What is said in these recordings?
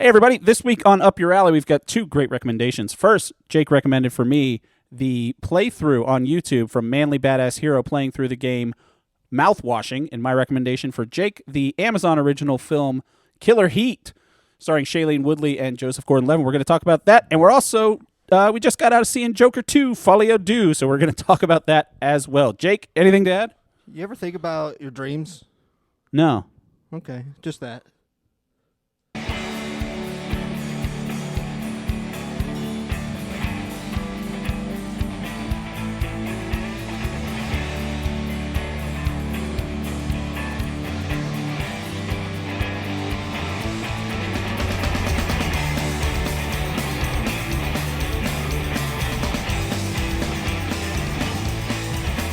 everybody. This week on Up Your Alley, we've got two great recommendations. First, Jake recommended for me the playthrough on YouTube from ManlyBadassHero playing through the game Mouthwashing, and my recommendation for Jake, the Amazon original film Killer Heat, starring Shailene Woodley and Joseph Gordon-Levitt. We're going to talk about that, and we're also, we just got out of seeing Joker 2, Folie, Deux, so we're going to talk about that as well. Jake, anything to add? You ever think about your dreams? No. Okay, just that.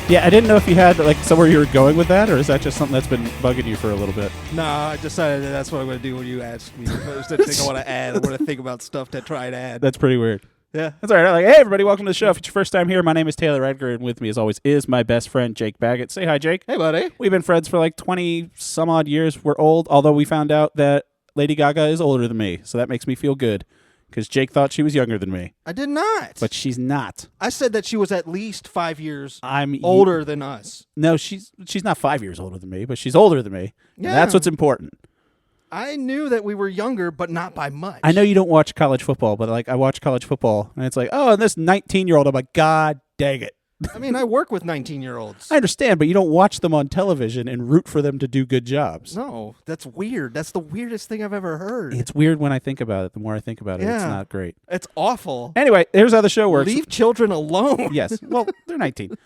Yeah, I didn't know if you had like somewhere you were going with that, or is that just something that's been bugging you for a little bit? No, I decided that's what I'm going to do when you ask me. Instead of think I want to add, I want to think about stuff to try to add. That's pretty weird. Yeah. That's all right. I'm like, hey, everybody, welcome to the show. If it's your first time here, my name is Taylor Edgar, and with me, as always, is my best friend, Jake Baggett. Say hi, Jake. Hey, buddy. We've been friends for like 20-some-odd years. We're old, although we found out that Lady Gaga is older than me, so that makes me feel good. Because Jake thought she was younger than me. I did not. But she's not. I said that she was at least 5 years older than us. No, she's not 5 years older than me, but she's older than me. Yeah. And that's what's important. I knew that we were younger, but not by much. I know you don't watch college football, but like I watch college football, and it's like, oh, and this 19-year-old, I'm like, God dang it. I mean, I work with 19-year-olds. I understand, but you don't watch them on television and root for them to do good jobs. No, that's weird. That's the weirdest thing I've ever heard. It's weird when I think about it. The more I think about it, it's not great. It's awful. Anyway, here's how the show works. Leave children alone. Yes. Well, they're 19.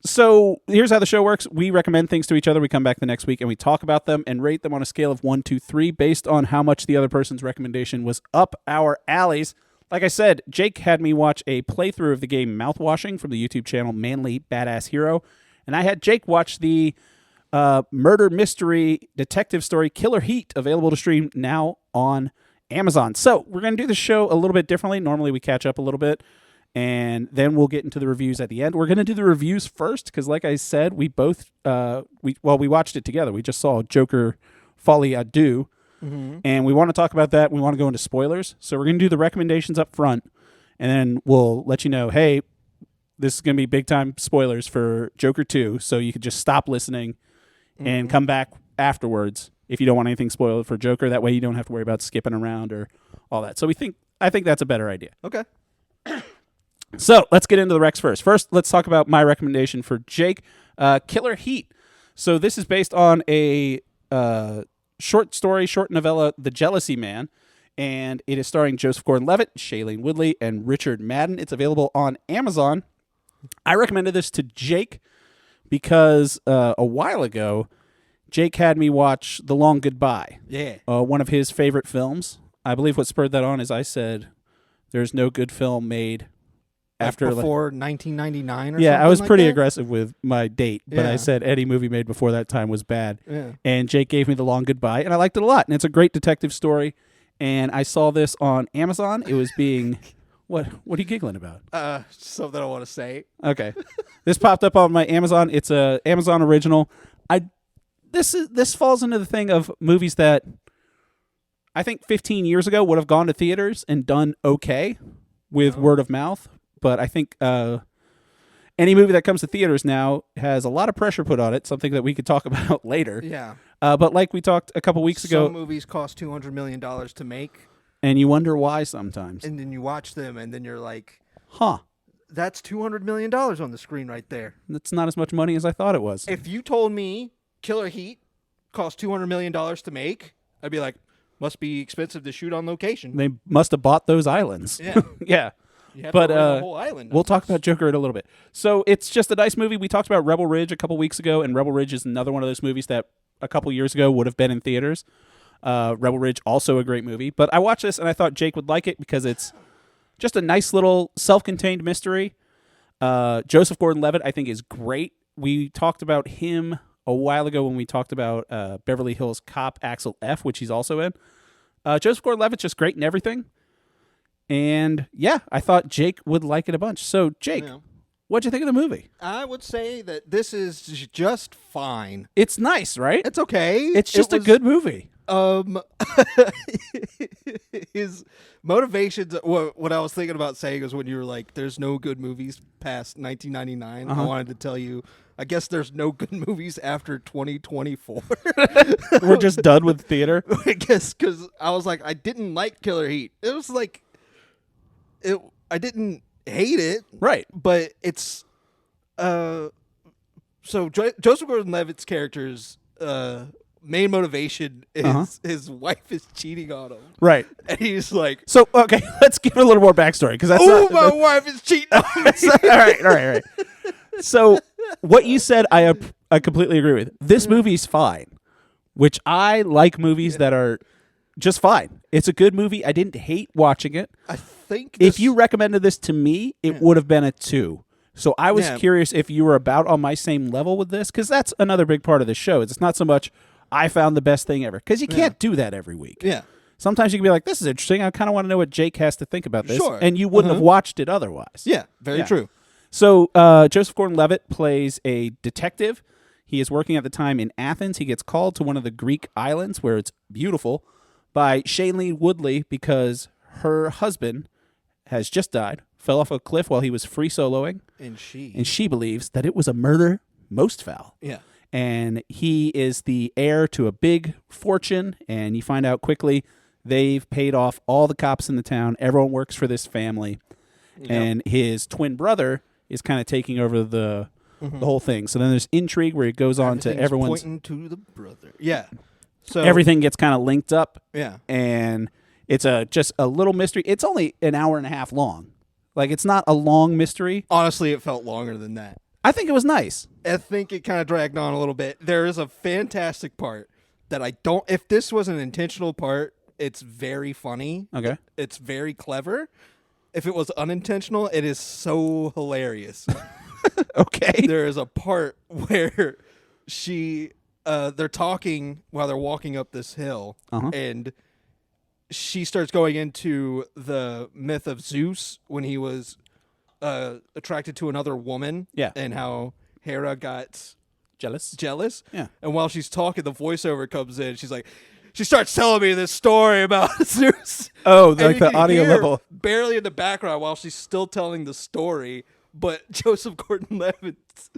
So here's how the show works. We recommend things to each other. We come back the next week and we talk about them and rate them on a scale of 1 to 3 based on how much the other person's recommendation was up our alleys. Like I said, Jake had me watch a playthrough of the game Mouthwashing from the YouTube channel ManlyBadassHero, and I had Jake watch the murder mystery detective story Killer Heat, available to stream now on Amazon. So we're going to do the show a little bit differently. Normally we catch up a little bit, and then we'll get into the reviews at the end. We're going to do the reviews first because, like I said, we both we watched it together. We just saw Joker Folie, Deux. Mm-hmm. And we want to talk about that. We want to go into spoilers. So we're going to do the recommendations up front, and then we'll let you know, hey, this is going to be big-time spoilers for Joker 2, so you could just stop listening and come back afterwards if you don't want anything spoiled for Joker. That way you don't have to worry about skipping around or all that. So I think that's a better idea. Okay. So let's get into the recs first. First, let's talk about my recommendation for Jake, Killer Heat. So this is based on a short novella, The Jealousy Man, and it is starring Joseph Gordon-Levitt, Shailene Woodley, and Richard Madden. It's available on Amazon. I recommended this to Jake because a while ago, Jake had me watch The Long Goodbye. Yeah. One of his favorite films. I believe what spurred that on is I said, there's no good film made after before 1999 or something. Yeah, I was pretty like aggressive with my date, but I said any movie made before that time was bad. Yeah. And Jake gave me The Long Goodbye, and I liked it a lot. And it's a great detective story. And I saw this on Amazon. It was being what are you giggling about? Something I want to say. Okay. This popped up on my Amazon. It's a Amazon original. This falls into the thing of movies that I think 15 years ago would have gone to theaters and done okay with word of mouth. But I think any movie that comes to theaters now has a lot of pressure put on it, something that we could talk about later. Yeah. But like we talked a couple weeks ago. Some movies cost $200 million to make. And you wonder why sometimes. And then you watch them, and then you're like, huh. That's $200 million on the screen right there. That's not as much money as I thought it was. If you told me Killer Heat cost $200 million to make, I'd be like, must be expensive to shoot on location. They must have bought those islands. Yeah. Yeah. But the whole island. We'll talk about Joker in a little bit. So it's just a nice movie. We talked about Rebel Ridge a couple weeks ago, and Rebel Ridge is another one of those movies that a couple years ago would have been in theaters. Rebel Ridge, also a great movie. But I watched this, and I thought Jake would like it because it's just a nice little self-contained mystery. Joseph Gordon-Levitt, I think, is great. We talked about him a while ago when we talked about Beverly Hills Cop Axel F., which he's also in. Joseph Gordon-Levitt's just great in everything. And, yeah, I thought Jake would like it a bunch. So, Jake, what'd you think of the movie? I would say that this is just fine. It's nice, right? It's okay. It's just a good movie. His motivations. What I was thinking about saying is when you were like, "There's no good movies past 1999." I wanted to tell you, I guess there's no good movies after 2024. We're just done with theater. I guess because I was like, I didn't like Killer Heat. It was like, I didn't hate it, Right. but it's so Joseph Gordon-Levitt's character's main motivation is his wife is cheating on him. Right. And he's like, So, okay, let's give it a little more backstory because that's "Oh, not, my wife is cheating on me." all right. So, what you said, I completely agree with. This movie's fine, which I like movies that are just fine. It's a good movie. I didn't hate watching it. I think If you recommended this to me, it would have been a 2. So I was curious if you were about on my same level with this, because that's another big part of the show. It's not so much I found the best thing ever, because you can't do that every week. Yeah. Sometimes you can be like, this is interesting. I kind of want to know what Jake has to think about this. Sure. And you wouldn't have watched it otherwise. Yeah, very true. So Joseph Gordon-Levitt plays a detective. He is working at the time in Athens. He gets called to one of the Greek islands where it's beautiful by Shailene Woodley because her husband has just died, fell off a cliff while he was free soloing. And she believes that it was a murder most foul. Yeah. And he is the heir to a big fortune, and you find out quickly they've paid off all the cops in the town. Everyone works for this family. And his twin brother is kind of taking over the whole thing. So then there's intrigue where it goes on to everyone's pointing to the brother. Yeah. So everything gets kind of linked up. Yeah. And it's just a little mystery. It's only an hour and a half long. Like, it's not a long mystery. Honestly, it felt longer than that. I think it was nice. I think it kind of dragged on a little bit. There is a fantastic part that I don't... If this was an intentional part, it's very funny. Okay. It's very clever. If it was unintentional, it is so hilarious. Okay. There is a part where they're talking while they're walking up this hill, and she starts going into the myth of Zeus when he was attracted to another woman, and how Hera got jealous. Yeah. And while she's talking, the voiceover comes in. She starts telling me this story about Zeus. Oh, And like you the can audio hear level. barely in the background while she's still telling the story, but Joseph Gordon-Levitt's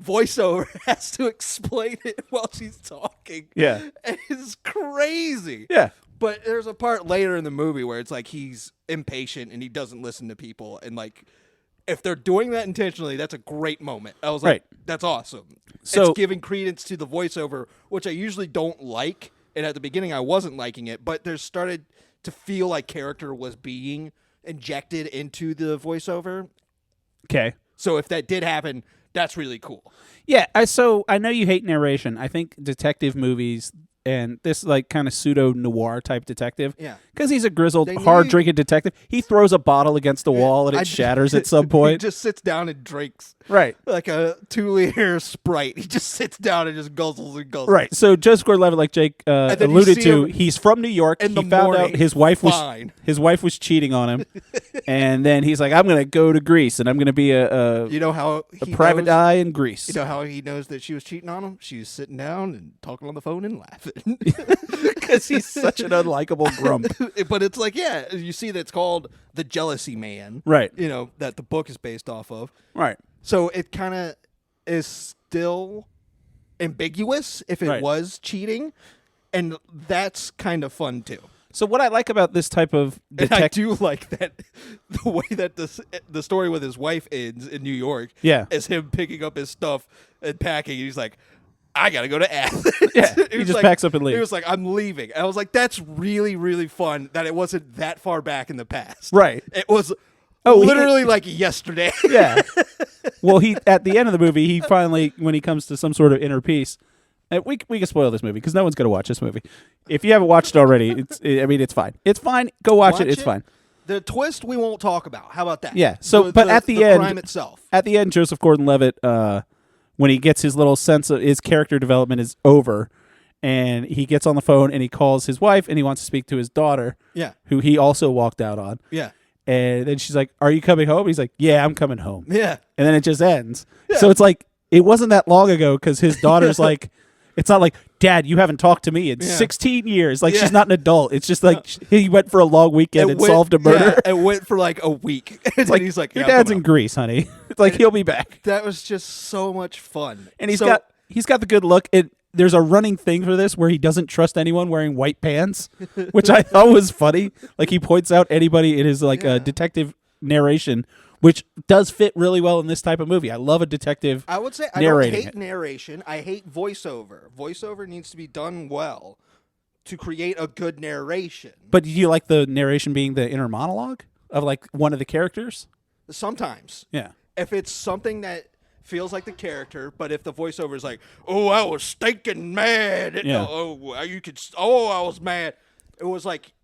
voiceover has to explain it while she's talking. Yeah. And it's crazy. Yeah. But there's a part later in the movie where it's like he's impatient and he doesn't listen to people, and like if they're doing that intentionally, that's a great moment. I was like, that's awesome. So it's giving credence to the voiceover, which I usually don't like. And at the beginning, I wasn't liking it, but there started to feel like character was being injected into the voiceover. Okay. So if that did happen, that's really cool. Yeah. So I know you hate narration. I think detective movies and this like kind of pseudo noir type detective. Yeah. Because he's a grizzled, hard drinking detective. He throws a bottle against the wall and it shatters at some point. He just sits down and drinks. Right. Like a 2-liter Sprite. He just sits down and just guzzles and guzzles. Right. So Joseph Gordon-Levitt, like Jake alluded to, he's from New York. He found out his wife was cheating on him, and then he's like, "I'm going to go to Greece and I'm going to be a private eye in Greece." You know how he knows that she was cheating on him? She was sitting down and talking on the phone and laughing because he's such an unlikable grump. But it's like, yeah, you see, that's called The Jealousy Man, right? You know that the book is based off of, right? So it kind of is still ambiguous if it was cheating, and that's kind of fun too. So what I like about this type of I do like that the way that the story with his wife ends in New York. Yeah, is him picking up his stuff and packing. And he's like, I gotta go to Athens. Yeah, he just packs up and leaves. He was like, I'm leaving. And I was like, that's really, really fun that it wasn't that far back in the past. Right. It was literally like yesterday. Yeah. Well, he at the end of the movie, he finally, when he comes to some sort of inner peace, we can spoil this movie because no one's going to watch this movie. If you haven't watched it already, it's fine. It's fine. Go watch it. It's fine. The twist we won't talk about. How about that? Yeah. So, but at the end, crime itself. At the end, Joseph Gordon-Levitt, when he gets his little sense of his character development is over, and he gets on the phone and he calls his wife and he wants to speak to his daughter. Yeah. Who he also walked out on. Yeah. And then she's like, "Are you coming home?" He's like, "Yeah, I'm coming home." Yeah. And then it just ends. Yeah. So it's like, it wasn't that long ago because his daughter's like, it's not like, Dad, you haven't talked to me in 16 years. Like, she's not an adult. It's just like he went for a long weekend and solved a murder. Yeah, it went for like a week. And like, he's like, your dad's in Greece, honey. It's like, he'll be back. That was just so much fun. And he's got the good look. There's a running thing for this where he doesn't trust anyone wearing white pants, which I thought was funny. Like, he points out anybody in his like detective narration, which does fit really well in this type of movie. I love a detective. I would say I don't hate narration. I hate voiceover. Voiceover needs to be done well to create a good narration. But do you like the narration being the inner monologue of like one of the characters? Sometimes. Yeah. If it's something that feels like the character, but if the voiceover is like, "Oh, I was stinking mad," yeah. I was mad. It was like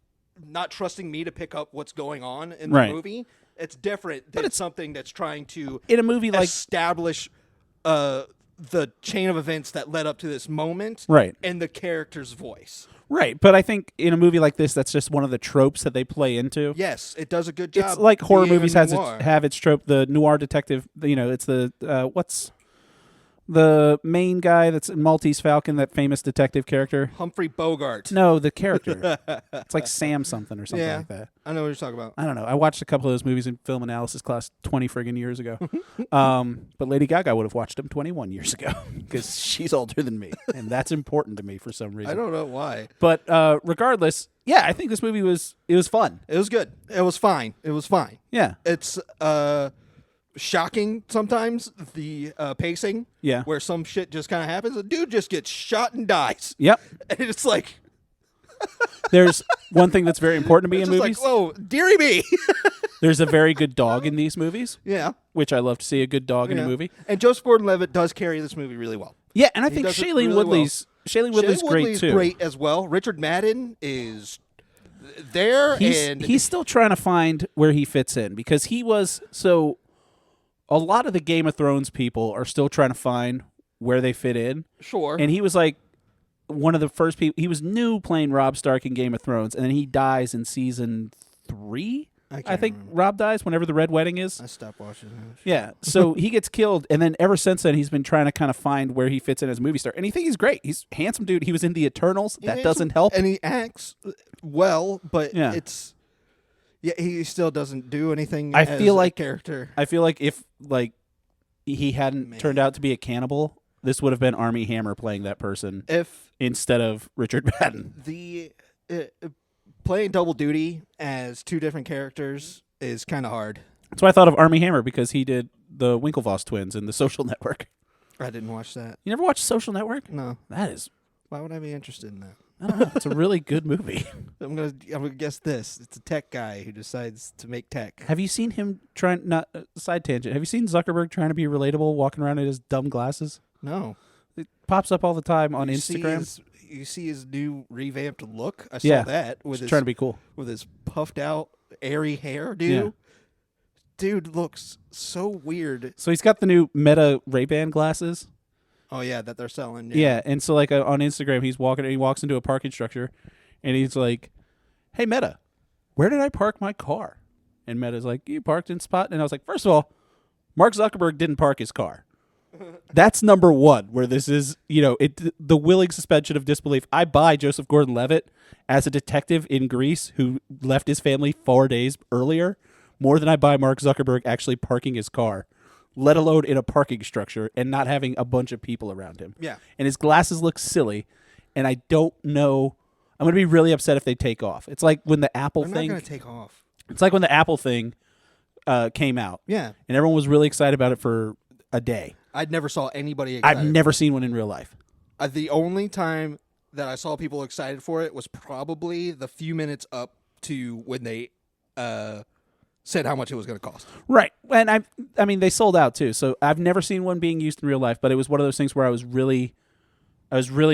not trusting me to pick up what's going on in the movie. It's different than something that's trying to in a movie like establish the chain of events that led up to this moment, in the character's voice. Right, but I think in a movie like this, that's just one of the tropes that they play into. Yes, it does a good job. It's like horror movies have its trope. The noir detective, it's the what's the main guy that's in Maltese Falcon, that famous detective character? Humphrey Bogart. No, the character. It's like Sam something or something like that. I know what you're talking about. I don't know. I watched a couple of those movies in film analysis class 20 friggin' years ago. But Lady Gaga would have watched them 21 years ago because she's older than me, and that's important to me for some reason. I don't know why. But regardless, yeah, I think this movie was fun. It was good. It was fine. Yeah. It's shocking sometimes, the pacing. Yeah. Where some shit just kind of happens. A dude just gets shot and dies. Yep. And it's like... There's one thing that's very important to me in movies. Like, whoa, dearie me. There's a very good dog in these movies. Yeah. Which I love to see, a good dog in a movie. And Joseph Gordon-Levitt does carry this movie really well. Yeah, and I think Shailene Woodley's great too. Great as well. Richard Madden is there, he's still trying to find where he fits in, because he was a lot of the Game of Thrones people are still trying to find where they fit in. Sure. And he was like one of the first people. He was new playing Robb Stark in Game of Thrones, and then he dies in season 3. I think remember. Robb dies whenever the Red Wedding is. I stopped watching that. Yeah, so he gets killed, and then ever since then, he's been trying to kind of find where he fits in as a movie star. And he thinks he's great. He's a handsome dude. He was in The Eternals. That doesn't help. And he acts well, but it's... Yeah, he still doesn't do anything as a character. I feel like if he hadn't turned out to be a cannibal, this would have been Armie Hammer playing that person instead of Richard Madden. Playing double duty as two different characters is kind of hard. That's why I thought of Armie Hammer, because he did the Winklevoss twins in The Social Network. I didn't watch that. You never watched Social Network? No. That is... Why would I be interested in that? I don't know. It's a really good movie. I'm gonna guess this. It's a tech guy who decides to make tech. Have you seen him side tangent? Have you seen Zuckerberg trying to be relatable, walking around in his dumb glasses? No. It pops up all the time on Instagram. You see his new revamped look? I saw that with his trying to be cool. With his puffed out, airy hair, dude. Yeah. Dude looks so weird. So he's got the new Meta Ray-Ban glasses. Oh yeah, that they're selling. Yeah, and so on Instagram, he walks into a parking structure, and he's like, "Hey Meta, where did I park my car?" And Meta's like, "You parked in spot." And I was like, first of all, Mark Zuckerberg didn't park his car. That's number one, where this is, the willing suspension of disbelief. I buy Joseph Gordon-Levitt as a detective in Greece who left his family 4 days earlier more than I buy Mark Zuckerberg actually parking his car, let alone in a parking structure and not having a bunch of people around him. Yeah. And his glasses look silly, and I don't know. I'm going to be really upset if they take off. It's like when the Apple thing... They're not going to take off. It's like when the Apple thing came out. Yeah. And everyone was really excited about it for a day. I never saw anybody excited. I've never seen one in real life. The only time that I saw people excited for it was probably the few minutes up to when they said how much it was going to cost. Right. And I mean, they sold out too. So I've never seen one being used in real life, but it was one of those things where I was really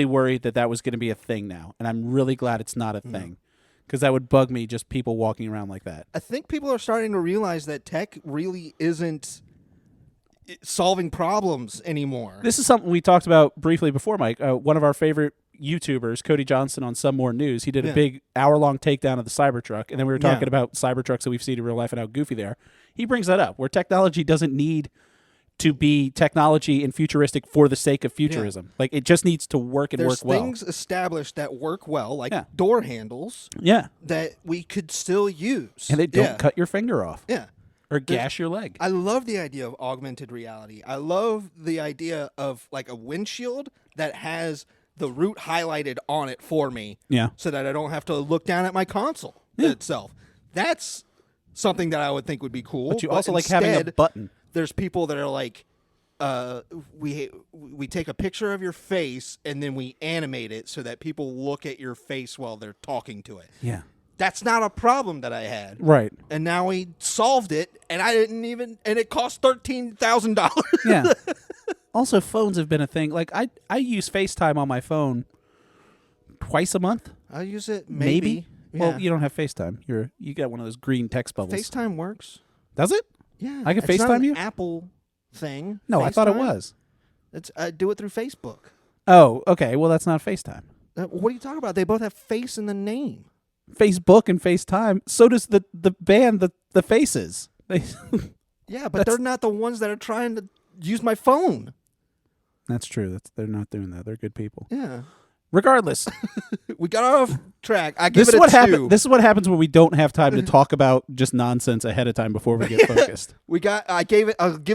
worried that was going to be a thing now. And I'm really glad it's not a thing, because that would bug me, just people walking around like that. I think people are starting to realize that tech really isn't solving problems anymore. This is something we talked about briefly before, Mike. One of our favorite YouTubers, Cody Johnson on Some More News, he did a big hour-long takedown of the Cybertruck, and then we were talking about Cybertrucks that we've seen in real life and how goofy they are. He brings that up, where technology doesn't need to be technology and futuristic for the sake of futurism. Like, it just needs to work and work well. There's things established that work well, like Yeah. door handles. Yeah. That we could still use. And they don't cut your finger off. Yeah. Or gash your leg. I love the idea of augmented reality. I love the idea of like a windshield that has the route highlighted on it for me. Yeah. So that I don't have to look down at my console itself. That's something that I would think would be cool. But you also like having a button. There's people that are like, we take a picture of your face and then we animate it so that people look at your face while they're talking to it. Yeah. That's not a problem that I had. Right. And now we solved it, and I didn't even, and it cost $13,000. Yeah. Also, phones have been a thing. Like, I use FaceTime on my phone twice a month. I use it Maybe. Yeah. Well, you don't have FaceTime. You got one of those green text bubbles. FaceTime works. Does it? Yeah. I can it's not FaceTime an you? Apple thing. No, FaceTime. I thought it was. I do it through Facebook. Oh, okay. Well, that's not FaceTime. What are you talking about? They both have face in the name. Facebook and FaceTime. So does the band, the Faces. Yeah, but they're not the ones that are trying to use my phone. That's true. They're not doing that. They're good people. Yeah. Regardless, We got off track. I give it a 2. This is what happens when we don't have time to talk about just nonsense ahead of time before we get focused. I'll give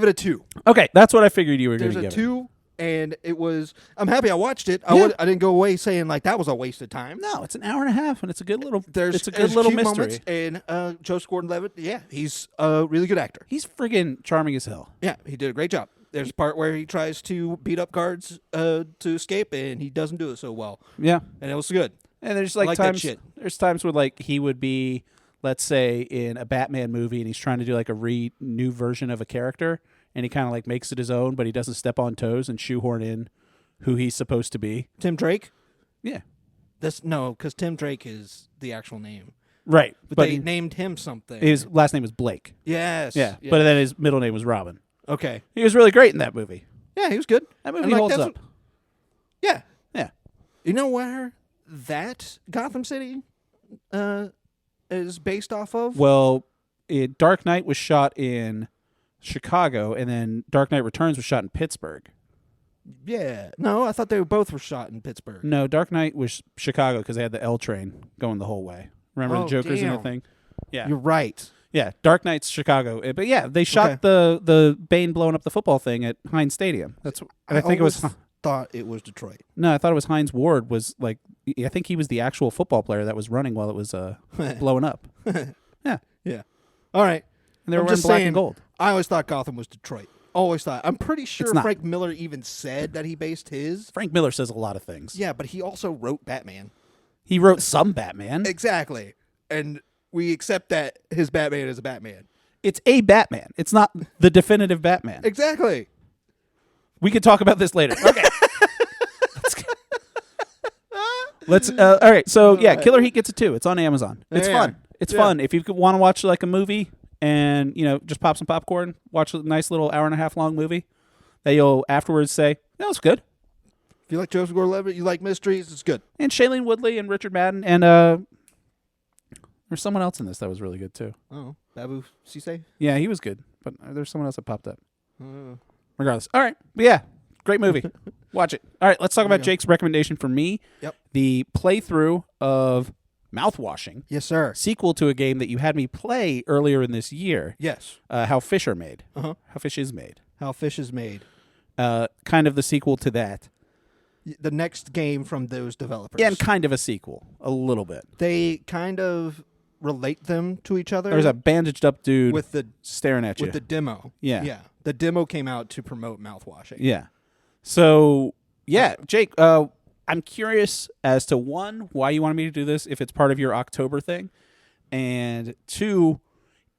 it a 2. Okay, that's what I figured you were going There's to a give 2, and it was. I'm happy I watched it. Yeah. I didn't go away saying like that was a waste of time. No, it's an hour and a half, and it's a good little. There's a good little cute mystery. moments, and Joseph Gordon-Levitt, yeah, he's a really good actor. He's friggin' charming as hell. Yeah, he did a great job. There's a part where he tries to beat up guards to escape, and he doesn't do it so well. Yeah, And it was good. and there's I like like that times. shit. There's times where like he would be, let's say, in a Batman movie, and he's trying to do like a new version of a character, and he kind of like makes it his own, but he doesn't step on toes and shoehorn in who he's supposed to be. Tim Drake? Yeah, Because Tim Drake is the actual name. right. But they he- named him something. his last name was Blake. Yes. Yeah, but then his middle name was Robin. Okay. He was really great in that movie. Yeah, he was good. That movie And, like, holds that's up. Yeah. Yeah. You know where that Gotham City is based off of? Well, Dark Knight was shot in Chicago, and then Dark Knight Returns was shot in Pittsburgh. Yeah. No, I thought they both were shot in Pittsburgh. No, Dark Knight was Chicago because they had the L train going the whole way. Remember the Joker's in the damn. thing? Yeah. You're right. Yeah, Dark Knight's Chicago. But yeah, they shot the Bane blowing up the football thing at Heinz Stadium. I think it was. Thought it was Detroit. No, I thought it was Heinz Ward. Was like, I think he was the actual football player that was running while it was blowing up. Yeah, Yeah. All right. and they were I'm wearing just black saying, and gold. I always thought Gotham was Detroit. Always thought. I'm pretty sure It's not. Frank Miller even said that he based his. Frank Miller says a lot of things. Yeah, but he also wrote Batman. He wrote some Batman. Exactly. And we accept that his Batman is a Batman. It's a Batman. It's not the definitive Batman. Exactly. We could talk about this later. Okay. Let's. All right. So yeah, Killer Heat gets a 2. It's on Amazon. It's Yeah. fun. It's Yeah. fun. If you want to watch like a movie and just pop some popcorn, watch a nice little hour and a half long movie that you'll afterwards say that was good. If you like Joseph Gordon-Levitt, you like mysteries, it's good. And Shailene Woodley and Richard Madden and there's someone else in this that was really good too. Oh, Babu Cisse? Yeah, he was good, but there's someone else that popped up. Regardless. All right. But yeah, great movie. Watch it. All right, let's talk about Jake's recommendation for me. Yep. The playthrough of Mouthwashing, Yes, sir. sequel to a game that you had me play earlier in this year. Yes. How Fish Are Made. Uh-huh. How Fish Is Made. How Fish is Made. Kind of the sequel to that. The next game from those developers. Yeah, and kind of a sequel. A little bit. They kind of relate them to each other. There's a bandaged up dude with the staring at you. with the demo. Yeah. Yeah. The demo came out to promote Mouthwashing. Yeah. So, yeah, Jake, I'm curious as to, 1, why you wanted me to do this, if it's part of your October thing, and 2,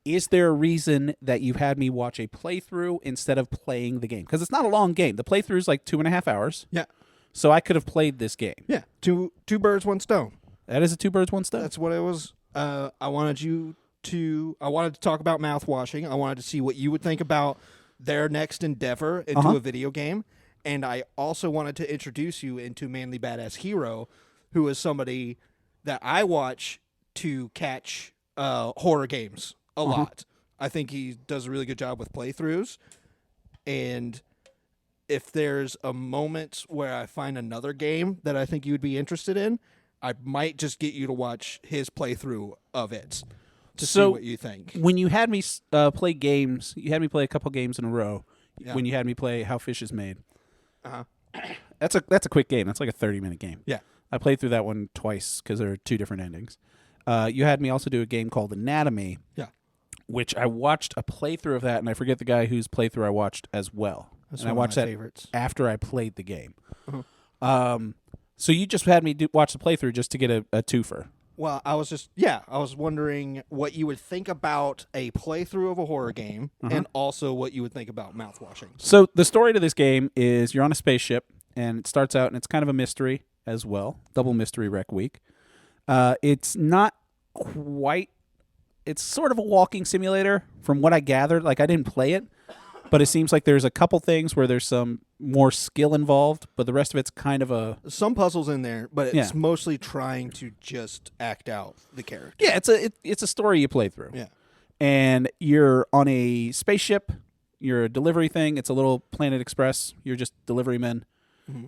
is there a reason that you had me watch a playthrough instead of playing the game? Because it's not a long game. The playthrough is like 2.5 hours. Yeah. So I could have played this game. Yeah. Two birds, one stone. That is a 2 birds, 1 stone. That's what it was. I wanted to talk about Mouthwashing. I wanted to see what you would think about their next endeavor into a video game. And I also wanted to introduce you into Manly Badass Hero, who is somebody that I watch to catch horror games a lot. I think he does a really good job with playthroughs. and if there's a moment where I find another game that I think you would be interested in, I might just get you to watch his playthrough of it to see what you think. When you had me play games, you had me play a couple games in a row. Yeah. When you had me play How Fish Is Made. Uh-huh. That's a quick game. That's like a 30-minute game. Yeah. I played through that one twice because there are 2 different endings. You had me also do a game called Anatomy. Yeah. Which I watched a playthrough of that, and I forget the guy whose playthrough I watched as well. That's and one I watched of my that favorites. after I played the game. Uh-huh. So you just had me watch the playthrough just to get a twofer. Well, I was wondering what you would think about a playthrough of a horror game, and also what you would think about Mouthwashing. So the story to this game is you're on a spaceship, and it starts out, and it's kind of a mystery as well, double mystery rec week. It's not quite, it's sort of a walking simulator from what I gathered. Like, I didn't play it, but it seems like there's a couple things where there's some more skill involved, but the rest of it's kind of some puzzles in there, but it's mostly trying to just act out the character. Yeah, it's a story you play through. Yeah. And you're on a spaceship, you're a delivery thing, it's a little Planet Express, you're just delivery men.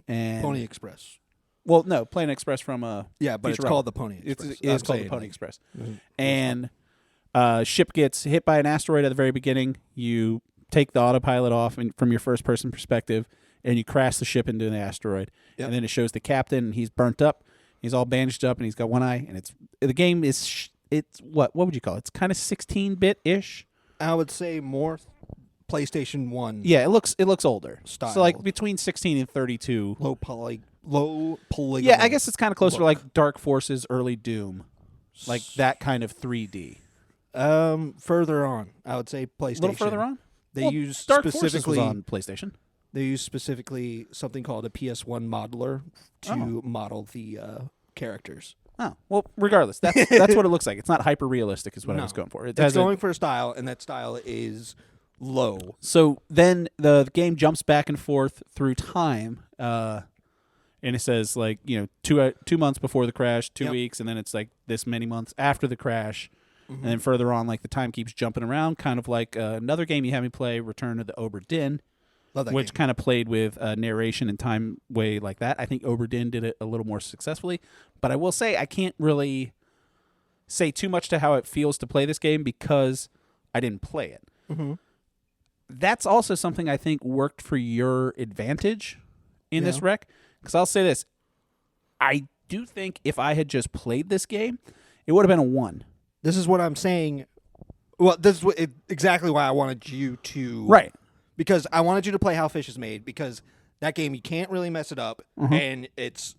And Pony Express. Well, no, Planet Express from but it's called the Pony Express. It's called the Pony Express. And ship gets hit by an asteroid at the very beginning. You take the autopilot off from your first-person perspective, and you crash the ship into the asteroid. Yep. And then it shows the captain, and he's burnt up. He's all bandaged up, and he's got one eye. And the game is what would you call it? It's kind of 16-bit-ish. I would say more PlayStation 1. Yeah, it looks older. Style. So like between 16 and 32. Low polygon. Yeah, I guess it's kind of closer to like Dark Forces, early Doom, like that kind of 3D. Further on, I would say PlayStation. A little further on. They use Dark specifically Forces was on PlayStation. They use specifically something called a PS1 modeler to model the characters. Oh, well, regardless, that's what it looks like. It's not hyper realistic, is what I was going for. It's going for a style, and that style is low. So then the game jumps back and forth through time, and it says like 2 months before the crash, 2 weeks, and then it's like this many months after the crash. And then further on, like the time keeps jumping around, kind of like another game you had me play, Return to the Obra Dinn, which kind of played with narration and time way like that. I think Obra Dinn did it a little more successfully. But I will say I can't really say too much to how it feels to play this game because I didn't play it. Mm-hmm. That's also something I think worked for your advantage in this rec. Because I'll say this. I do think if I had just played this game, it would have been a 1. This is what I'm saying. Well, this is exactly why I wanted you to... Right. Because I wanted you to play How Fish Is Made, because that game, you can't really mess it up, and it's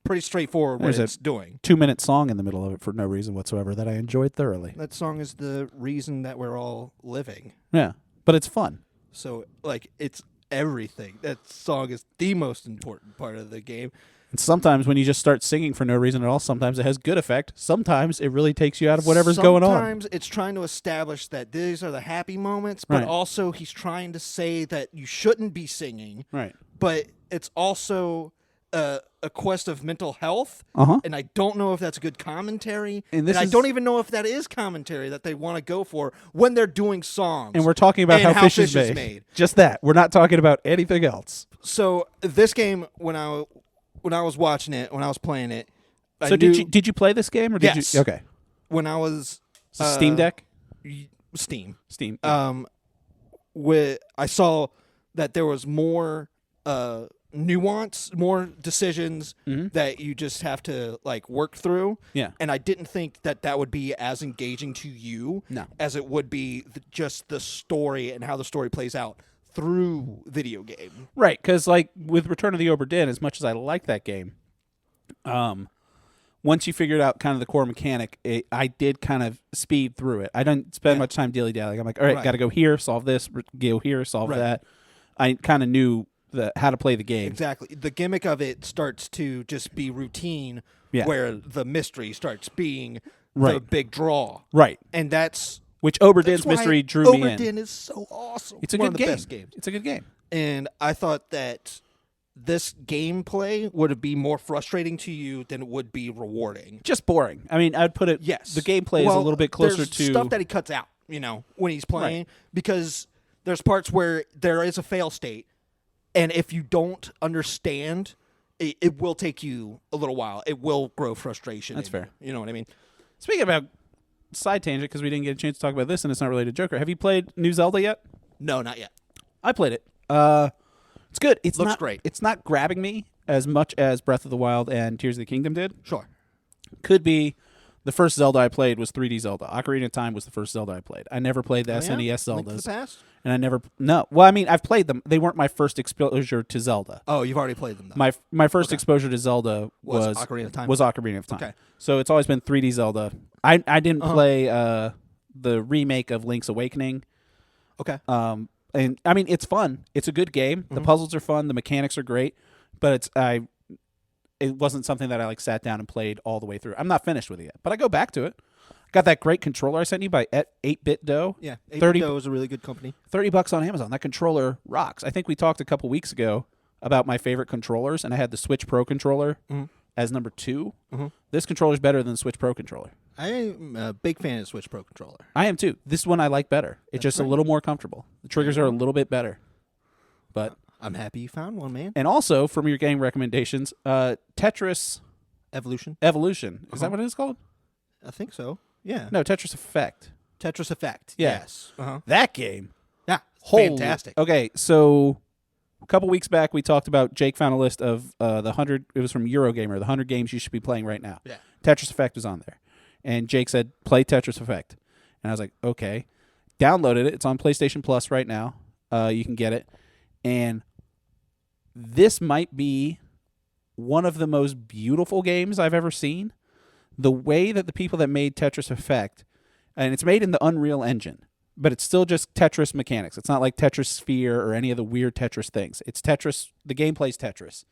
pretty straightforward what it's doing. 2-minute song in the middle of it for no reason whatsoever that I enjoyed thoroughly. That song is the reason that we're all living. Yeah, but it's fun. So, like, it's everything. That song is the most important part of the game. And sometimes when you just start singing for no reason at all, sometimes it has good effect. Sometimes it really takes you out of whatever's going on. Sometimes it's trying to establish that these are the happy moments, but also he's trying to say that you shouldn't be singing. Right. But it's also a quest of mental health, and I don't know if that's good commentary, and I don't even know if that is commentary that they want to go for when they're doing songs. And we're talking about how fish is made. Just that. We're not talking about anything else. So this game, when I was watching it, when I was playing it, so did you play this game or did you? Okay. When I was Steam Deck, Steam. Yeah. I saw that there was more nuance, more decisions that you just have to like work through. Yeah. And I didn't think that would be as engaging to you as it would be just the story and how the story plays out through video game. Right, because like with Return of the Obra Dinn, as much as I like that game, once you figured out kind of the core mechanic, I did kind of speed through it. I didn't spend much time dilly-dallying. I'm like, all right, got to go here, solve this, go here, solve that. I kind of knew how to play the game. Exactly. The gimmick of it starts to just be routine, where the mystery starts being the big draw. Right. And that's... Which Obra Dinn's mystery drew me in. Obra Dinn is so awesome. It's a good game. Best games. It's a good game. And I thought that this gameplay would be more frustrating to you than it would be rewarding. Just boring. I mean, I'd put it... Yes. The gameplay is a little bit closer to... to... stuff that he cuts out, when he's playing. Because there's parts where there is a fail state, and if you don't understand, it will take you a little while. It will grow frustration. That's fair. You know what I mean? Speaking about side tangent, because we didn't get a chance to talk about this, and it's not related to Joker. Have you played New Zelda yet? No, not yet. I played it. It's good. It looks great. It's not grabbing me as much as Breath of the Wild and Tears of the Kingdom did. Sure. Could be the first Zelda I played was 3D Zelda. Ocarina of Time was the first Zelda I played. I never played the SNES Zeldas. Link to the Past? And I never... No. Well, I mean, I've played them. They weren't my first exposure to Zelda. Oh, you've already played them, though. My first exposure to Zelda was Ocarina of Time. Was Ocarina of Time. Okay. So it's always been 3D Zelda. I didn't play the remake of Link's Awakening. Okay. And I mean, it's fun. It's a good game. The puzzles are fun. The mechanics are great. But it wasn't something that I like sat down and played all the way through. I'm not finished with it yet, but I go back to it. Got that great controller I sent you by 8-Bit Dough. Yeah, 8-Bit Dough is a really good company. $30 on Amazon. That controller rocks. I think we talked a couple weeks ago about my favorite controllers, and I had the Switch Pro controller as number 2. This controller is better than the Switch Pro controller. I'm a big fan of the Switch Pro controller. I am too. This one I like better. It's just a little more comfortable. The triggers are a little bit better. But I'm happy you found one, man. And also, from your game recommendations, Tetris Evolution. Is that what it is called? I think so. Yeah. No, Tetris Effect. Tetris Effect. Yeah. Yes. That game. Yeah. Fantastic. Okay, so a couple weeks back we talked about Jake found a list of the 100. It was from Eurogamer. The 100 games you should be playing right now. Yeah. Tetris Effect was on there, and Jake said play Tetris Effect, and I was like, okay. Downloaded it. It's on PlayStation Plus right now. You can get it, and this might be one of the most beautiful games I've ever seen. The way that the people that made Tetris Effect, and it's made in the Unreal Engine, but it's still just Tetris mechanics. It's not like Tetris Sphere or any of the weird Tetris things. It's Tetris. The gameplay's Tetris.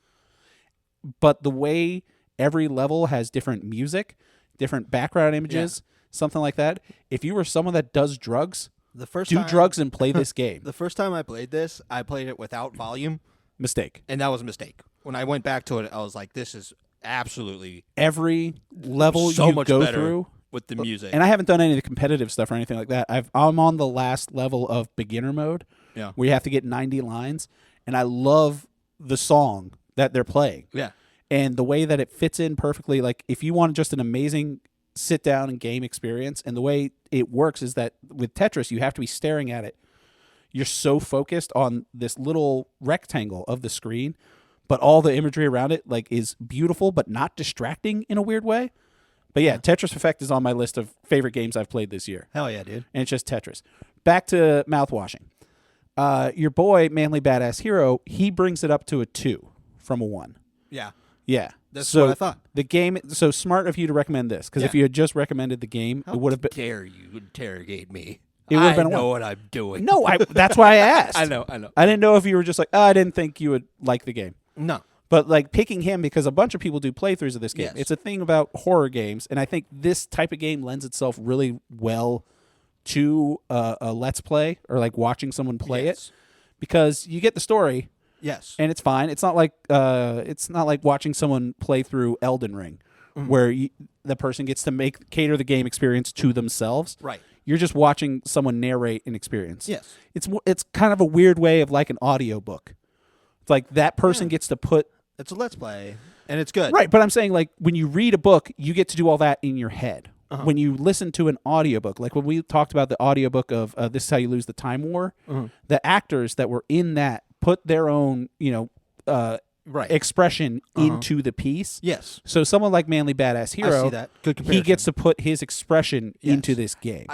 But the way every level has different music, different background images, something like that. If you were someone that does drugs, do drugs and play this game. The first time I played this, I played it without volume. Mistake. And that was a mistake. When I went back to it, I was like, this is absolutely every level so you much go better through with the music. And I haven't done any of the competitive stuff or anything like that. I'm on the last level of beginner mode, where you have to get 90 lines, and I love the song that they're playing. Yeah. And the way that it fits in perfectly, like if you want just an amazing sit down and game experience, and the way it works is that with Tetris, you have to be staring at it. You're so focused on this little rectangle of the screen, but all the imagery around it like is beautiful, but not distracting in a weird way. But yeah, Tetris Effect is on my list of favorite games I've played this year. Hell yeah, dude. And it's just Tetris. Back to Mouthwashing. Your boy, Manly Badass Hero, he brings it up to a 2 from a 1. Yeah. Yeah. That's what I thought. The game, so smart of you to recommend this, because if you had just recommended the game, it would have been... dare you interrogate me? It would have been I know what I'm doing. No, that's why I asked. I know. I didn't know if you were just like, I didn't think you would like the game. No. But like picking him, because a bunch of people do playthroughs of this game. Yes. It's a thing about horror games, and I think this type of game lends itself really well to a let's play, or like watching someone play it, because you get the story. Yes. And it's fine. It's not like watching someone play through Elden Ring, where the person gets to cater the game experience to themselves. Right. You're just watching someone narrate an experience. Yes. It's kind of a weird way of like an audiobook. It's like that person gets to put... It's a let's play, and it's good. Right, but I'm saying like when you read a book, you get to do all that in your head. When you listen to an audiobook, like when we talked about the audiobook of This Is How You Lose the Time War, the actors that were in that put their own, expression into the piece. Yes. So someone like Manly Badass Hero, I see that. Good comparison. he gets to put his expression into this game.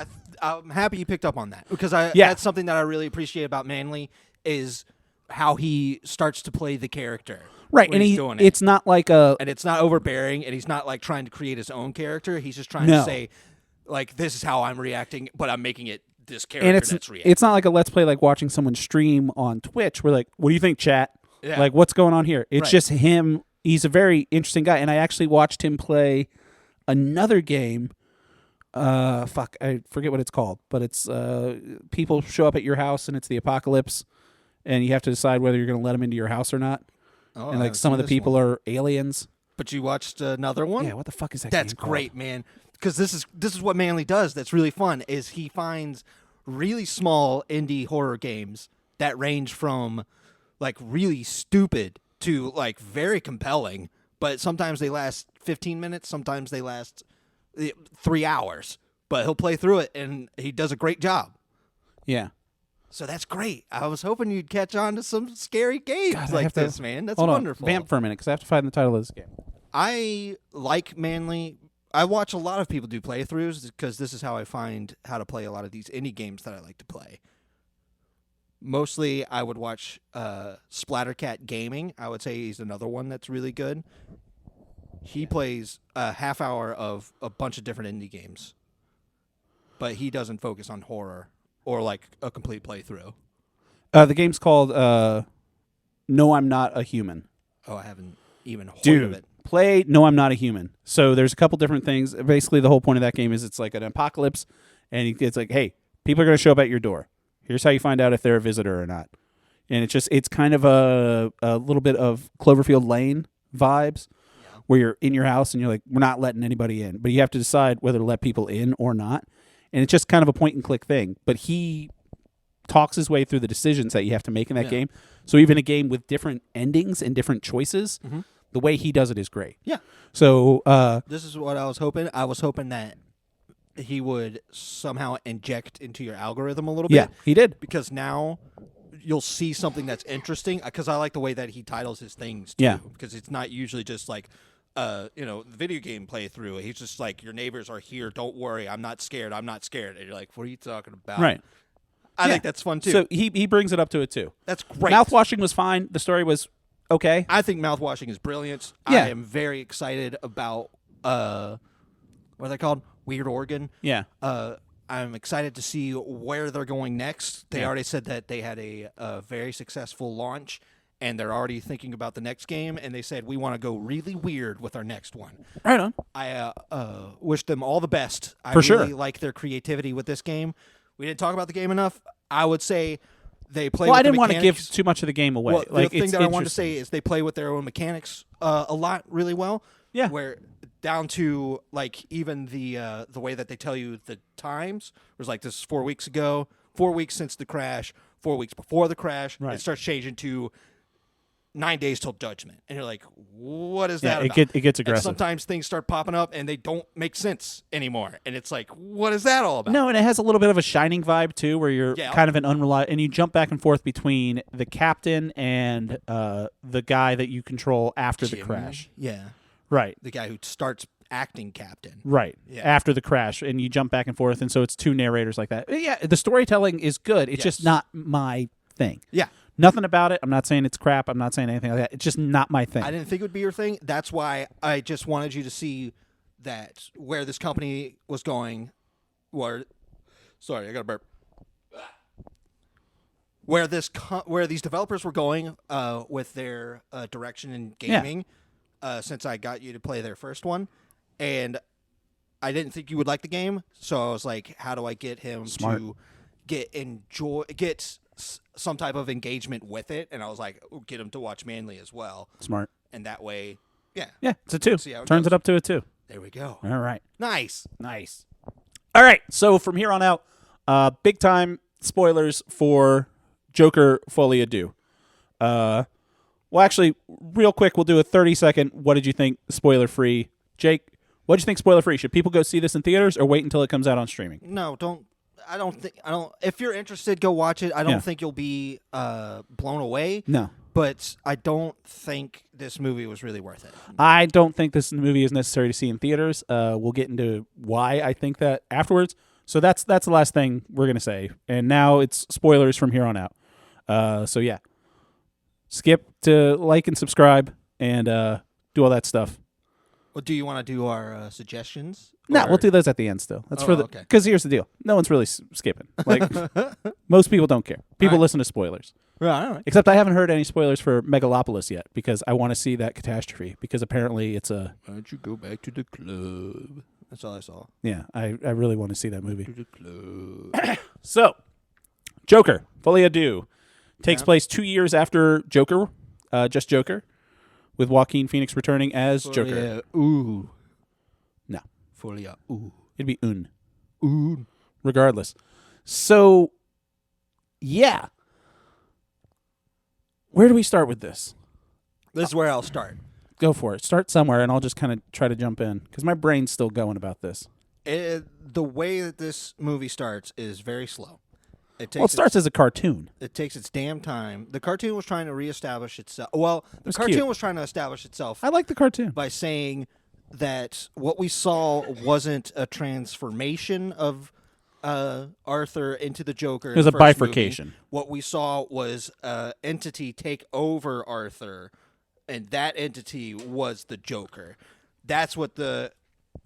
I'm happy you picked up on that, because that's something that I really appreciate about Manly is how he starts to play the character. Right, and it's not like and it's not overbearing, and he's not like trying to create his own character. He's just trying to say, like, this is how I'm reacting, but I'm making it this character that's reacting. It's not like a let's play like watching someone stream on Twitch. We're like, what do you think, chat? Yeah. Like, what's going on here? It's just him. He's a very interesting guy, and I actually watched him play another game. I forget what it's called, but it's people show up at your house, and it's the apocalypse, and you have to decide whether you're going to let them into your house or not. Oh, and like some of the people are aliens. But you watched another one? Yeah, what the fuck is that? That's game great, called? man. Because this is what Manly does. That's really fun. Is he finds really small indie horror games that range from like really stupid to like very compelling, but sometimes they last 15 minutes, sometimes they last 3 hours, but he'll play through it and he does a great job. Yeah. So that's great. I was hoping you'd catch on to some scary games God, like this, man. That's hold wonderful. On. Vamp for a minute because I have to find the title of this game. I like Manly. I watch a lot of people do playthroughs because this is how I find how to play a lot of these indie games that I like to play. Mostly, I would watch Splattercat Gaming. I would say he's another one that's really good. He plays a half hour of a bunch of different indie games, but he doesn't focus on horror or like a complete playthrough. The game's called No, I'm Not a Human. Oh, I haven't even heard of it. Play No, I'm Not a Human. So there's a couple different things. Basically, the whole point of that game is it's like an apocalypse, and it's like, hey, people are going to show up at your door. Here's how you find out if they're a visitor or not. And it's kind of a little bit of Cloverfield Lane vibes, where you're in your house and you're like, we're not letting anybody in. But you have to decide whether to let people in or not. And it's just kind of a point-and-click thing. But he talks his way through the decisions that you have to make in that game. So even a game with different endings and different choices, the way he does it is great. Yeah. So this is what I was hoping. I was hoping that he would somehow inject into your algorithm a little bit. Yeah, he did. Because now you'll see something that's interesting. Because I like the way that he titles his things, too. Yeah. Because it's not usually just like, video game playthrough. He's just like, your neighbors are here. Don't worry. I'm not scared. I'm not scared. And you're like, what are you talking about? Right. I think that's fun, too. So he brings it up to it, too. That's great. Mouthwashing was fine. The story was okay. I think Mouthwashing is brilliant. Yeah. I am very excited about, what are they called? Weird Organ. Yeah. I'm excited to see where they're going next. They already said that they had a very successful launch, and they're already thinking about the next game, and they said, we want to go really weird with our next one. Right on. I wish them all the best. I For really sure. like their creativity with this game. We didn't talk about the game enough. I would say they play Well, with I didn't the want to give mechanics. too much of the game away. Well, like, the thing it's that I wanted to interesting. say is they play with their own mechanics a lot really well. Yeah. Where down to like even the way that they tell you the times. It was like this is 4 weeks ago, 4 weeks since the crash, 4 weeks before the crash. Right. It starts changing to 9 days till judgment, and you're like, what is Yeah, that? it about? gets And aggressive. sometimes things start popping up and they don't make sense anymore, and it's like, what is that all about? No, and it has a little bit of a Shining vibe too, where you're Yeah. kind of an unreliable, and you jump back and forth between the captain and the guy that you control after the Jimmy? crash. Yeah, Right. the guy who starts acting captain. Right. Yeah. After the crash, and you jump back and forth, and so it's two narrators like that. Yeah, the storytelling is good. It's just Yes. not my thing. Yeah. Nothing about it. I'm not saying it's crap. I'm not saying anything like that. It's just not my thing. I didn't think it would be your thing. That's why I just wanted you to see that where this company was going. Sorry, I got a burp. Where these developers were going with their direction in gaming, since I got you to play their first one, and I didn't think you would like the game, so I was like, how do I get him Smart. to get some type of engagement with it? And I was like, get him to watch Manly as well. Smart. And that way, yeah. Yeah, it's a 2. See how it Turns goes. it up to a 2. There we go. All right. Nice. Nice. All right. So from here on out, big time spoilers for Joker Folie Deux. Well, actually, real quick, we'll do a 30-second. What did you think? Spoiler free. Jake, what did you think? Spoiler free. Should people go see this in theaters or wait until it comes out on streaming? No, don't. I don't. If you're interested, go watch it. I don't Yeah. think you'll be blown away. No. But I don't think this movie was really worth it. I don't think this movie is necessary to see in theaters. We'll get into why I think that afterwards. So that's the last thing we're going to say. And now it's spoilers from here on out. So yeah. Skip to like and subscribe and do all that stuff. Well, do you want to do our suggestions? No, Or- we'll do those at the end still. That's Oh, for the okay. because here's the deal. No one's really skipping. Like most people don't care. People Right. listen to spoilers. Right, all right. Except I haven't heard any spoilers for Megalopolis yet because I want to see that catastrophe because apparently it's a Why don't you go back to the club? That's all I saw. yeah, I really want to see that movie. To the club. So, Joker, Folie Deux takes Yeah. place 2 years after Joker, just Joker, with Joaquin Phoenix returning as Joker. Ooh. No. Folie. Ooh. It'd be Un. Ooh. Regardless. So, yeah. Where do we start with this? This is where I'll start. Go for it. Start somewhere, and I'll just kind of try to jump in because my brain's still going about this. The way that this movie starts is very slow. It starts as a cartoon. It takes its damn time. The cartoon was trying to reestablish itself. Well, the cartoon was trying to establish itself. I like the cartoon. By saying that what we saw wasn't a transformation of Arthur into the Joker. It was a bifurcation. Movie. What we saw was an entity take over Arthur, and that entity was the Joker. That's what the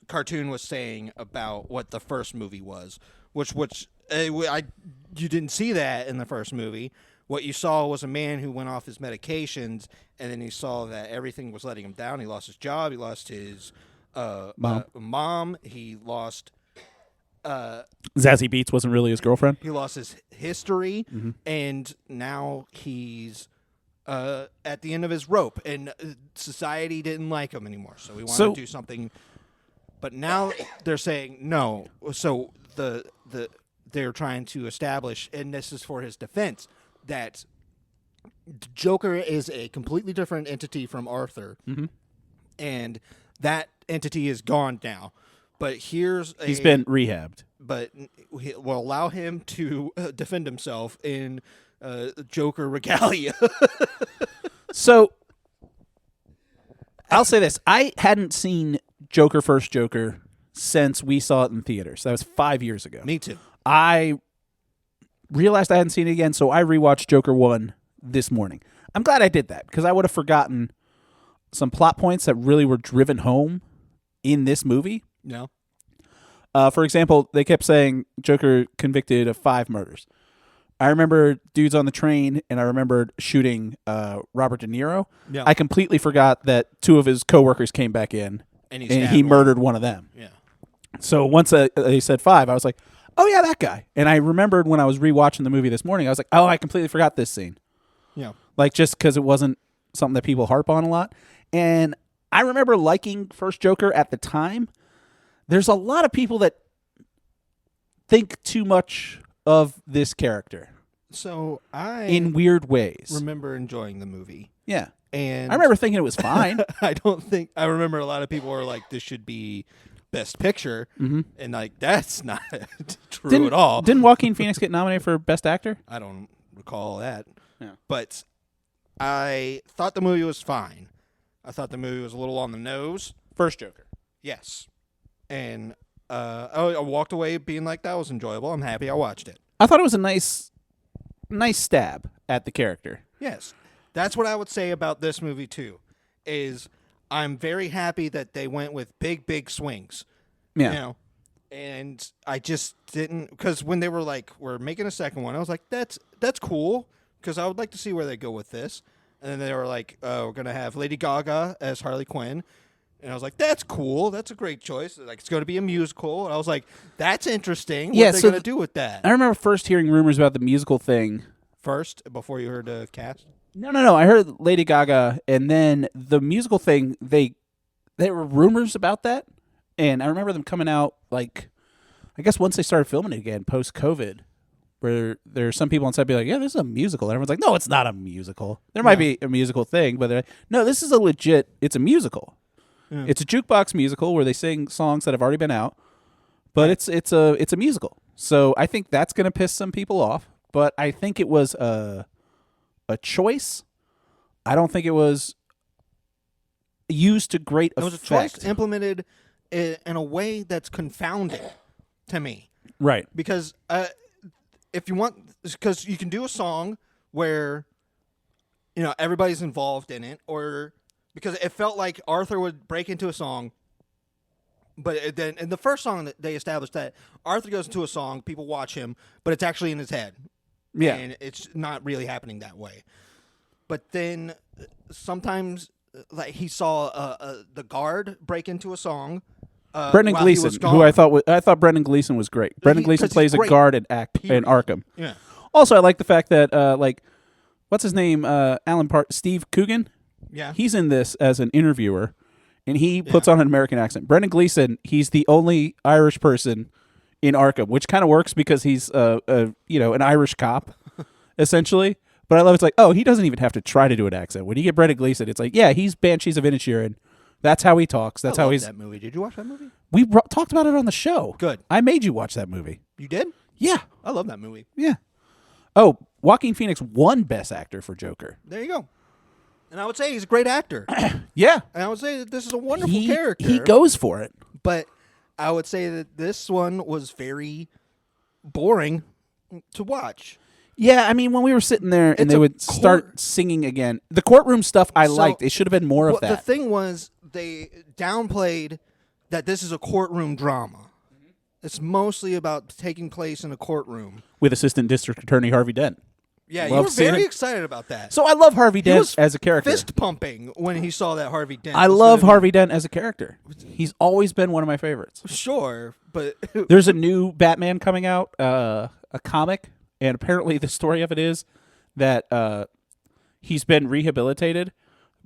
cartoon was saying about what the first movie was, which you didn't see that in the first movie. What you saw was a man who went off his medications, and then he saw that everything was letting him down. He lost his job. He lost his mom. He lost... Zazie Beetz wasn't really his girlfriend. He lost his history, and now he's at the end of his rope, and society didn't like him anymore, so we want to do something. But now they're saying no. So they're trying to establish, and this is for his defense, that Joker is a completely different entity from Arthur, and that entity is gone now. But he's been rehabbed. But we'll allow him to defend himself in Joker regalia. So I'll say this: I hadn't seen Joker First Joker since we saw it in theaters. That was 5 years ago. Me too. I realized I hadn't seen it again, so I rewatched Joker 1 this morning. I'm glad I did that because I would have forgotten some plot points that really were driven home in this movie. No. For example, they kept saying Joker convicted of 5 murders. I remember dudes on the train, and I remembered shooting Robert De Niro. Yeah. I completely forgot that 2 of his coworkers came back in, and he murdered one of them. Yeah. So once they said 5, I was like, oh, yeah, that guy. And I remembered when I was rewatching the movie this morning, I was like, oh, I completely forgot this scene. Yeah. Like, just because it wasn't something that people harp on a lot. And I remember liking First Joker at the time. There's a lot of people that think too much of this character. So in weird ways. Remember enjoying the movie. Yeah. And I remember thinking it was fine. I remember a lot of people were like, this should be Best Picture. And like, that's not true at all. Didn't Joaquin Phoenix get nominated for Best Actor? I don't recall that. Yeah. But I thought the movie was fine. I thought the movie was a little on the nose. First Joker. Yes. And I walked away being like, that was enjoyable. I'm happy I watched it. I thought it was a nice stab at the character. Yes. That's what I would say about this movie, too, is I'm very happy that they went with big swings. Yeah. You know? And I just didn't, because when they were like, we're making a second one, I was like, that's cool, because I would like to see where they go with this. And then they were like, we're going to have Lady Gaga as Harley Quinn. And I was like, that's cool. That's a great choice. Like, it's going to be a musical. And I was like, that's interesting. What are they going to do with that? I remember first hearing rumors about the musical thing. First, before you heard the cast? No. I heard Lady Gaga, and then the musical thing, there were rumors about that. And I remember them coming out, like, I guess once they started filming it again, post-COVID, where there's some people on set be like, yeah, this is a musical. And everyone's like, no, it's not a musical. There might be a musical thing, but they're like, no, this is it's a musical. Yeah. It's a jukebox musical where they sing songs that have already been out, but it's a musical. So I think that's going to piss some people off, but I think it was a choice. I don't think it was used to great effect. It was a choice implemented in a way that's confounding to me. Right. Because if you want, because you can do a song where, you know, everybody's involved in it, or because it felt like Arthur would break into a song, but then in the first song that they established that Arthur goes into a song, people watch him, but it's actually in his head. Yeah. And it's not really happening that way. But then sometimes, like, he saw the guard break into a song. Brendan Gleeson, who I thought Brendan Gleeson was great. Brendan Gleeson plays a guard in Arkham. Yeah. Also, I like the fact that what's his name? Steve Coogan. Yeah. He's in this as an interviewer, and he puts on an American accent. Brendan Gleeson, he's the only Irish person in Arkham, which kind of works because he's an Irish cop, essentially. But I love it's like, oh, he doesn't even have to try to do an accent. When you get Brendan Gleeson, it's like, yeah, he's Banshees of Inisherin. That's how he talks. That's how he's. That movie. Did you watch that movie? We talked about it on the show. Good. I made you watch that movie. You did? Yeah. I love that movie. Yeah. Oh, Joaquin Phoenix won Best Actor for Joker. There you go. And I would say he's a great actor. Yeah. And I would say that this is a wonderful character. He goes for it. But I would say that this one was very boring to watch. Yeah, I mean, when we were sitting there and they would start singing again, the courtroom stuff I liked. It should have been more of that. The thing was, they downplayed that this is a courtroom drama. Mm-hmm. It's mostly about taking place in a courtroom. With Assistant District Attorney Harvey Dent. Yeah, you were very excited about that. So I love Harvey Dent as a character. Fist pumping when he saw that Harvey Dent. I love Harvey Dent as a character. He's always been one of my favorites. Sure, but there's a new Batman coming out, a comic, and apparently the story of it is that he's been rehabilitated,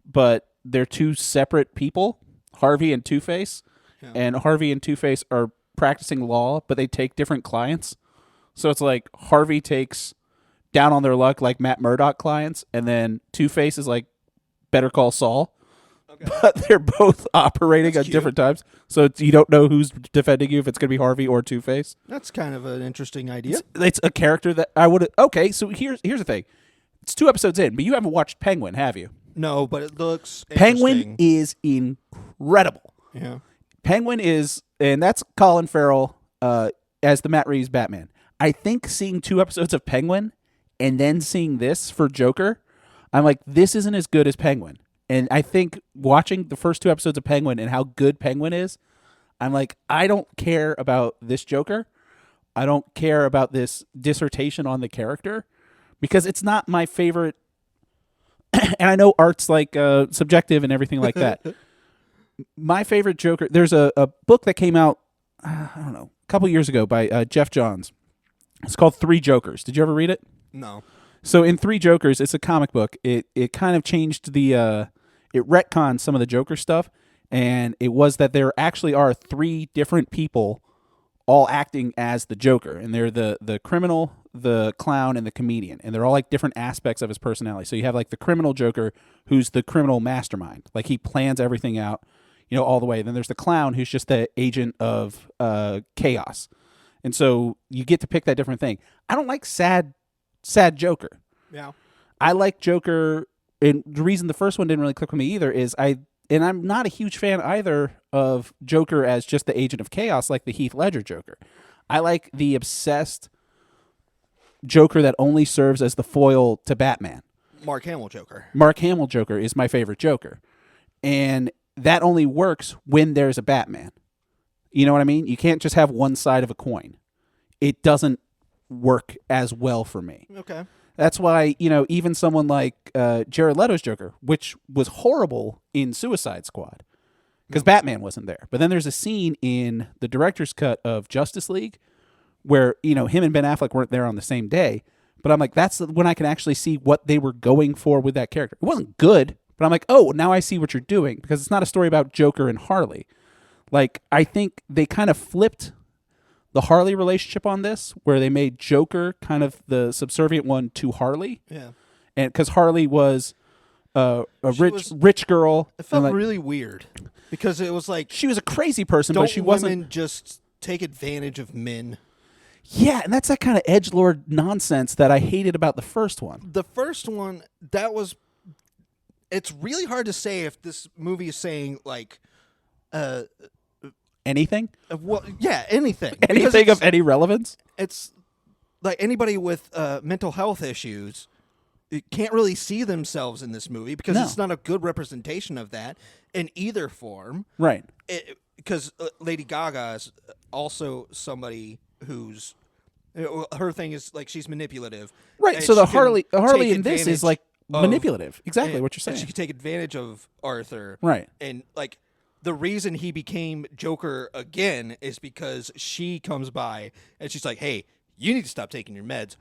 but they're two separate people, Harvey and Two-Face, and Harvey and Two-Face are practicing law, but they take different clients. So it's like Harvey takes down on their luck like Matt Murdock clients, and then Two-Face is like Better Call Saul. Okay. But they're both operating at different times, so you don't know who's defending you, if it's going to be Harvey or Two-Face. That's kind of an interesting idea. It's a character that I would... Okay, so here's the thing. It's 2 episodes in, but you haven't watched Penguin, have you? No, but it looks Penguin is incredible. Yeah. Penguin is... And that's Colin Farrell as the Matt Reeves Batman. I think seeing 2 episodes of Penguin and then seeing this for Joker, I'm like, this isn't as good as Penguin. And I think watching the first 2 episodes of Penguin and how good Penguin is, I'm like, I don't care about this Joker. I don't care about this dissertation on the character because it's not my favorite. And I know art's like subjective and everything like that. My favorite Joker, there's a book that came out, I don't know, a couple years ago by Jeff Johns. It's called 3 Jokers. Did you ever read it? No. So in 3 Jokers, it's a comic book. It kind of changed it retconned some of the Joker stuff, and it was that there actually are 3 different people all acting as the Joker, and they're the criminal, the clown, and the comedian, and they're all like different aspects of his personality. So you have like the criminal Joker, who's the criminal mastermind, like he plans everything out, all the way. Then there's the clown, who's just the agent of chaos, and so you get to pick that different thing. I don't like sad Joker. Yeah. I like Joker, and the reason the first one didn't really click with me either is I'm not a huge fan either of Joker as just the agent of chaos like the Heath Ledger Joker. I like the obsessed Joker that only serves as the foil to Batman. Mark Hamill Joker. Mark Hamill Joker is my favorite Joker. And that only works when there's a Batman. You know what I mean? You can't just have one side of a coin. It doesn't work as well for me. Okay. That's why, even someone like Jared Leto's Joker, which was horrible in Suicide Squad, because Batman wasn't there. But then there's a scene in the director's cut of Justice League where, him and Ben Affleck weren't there on the same day. But I'm like, that's when I can actually see what they were going for with that character. It wasn't good, but I'm like, oh, now I see what you're doing, because it's not a story about Joker and Harley. Like, I think they kind of flipped the Harley relationship on this, where they made Joker kind of the subservient one to Harley. Yeah. And because Harley was a rich girl. It felt really weird because it was like she was a crazy person, but she wasn't. Women just take advantage of men. Yeah, and that's that kind of edgelord nonsense that I hated about the first one. The first one, it's really hard to say if this movie is saying like anything? Well, yeah, anything. Anything of any relevance? It's like anybody with mental health issues can't really see themselves in this movie because it's not a good representation of that in either form. Right. Because Lady Gaga is also somebody who's... her thing is like she's manipulative. Right, so the Harley in this is like manipulative. Exactly what you're saying. She can take advantage of Arthur. Right. And like... the reason he became Joker again is because she comes by and she's like, hey, you need to stop taking your meds.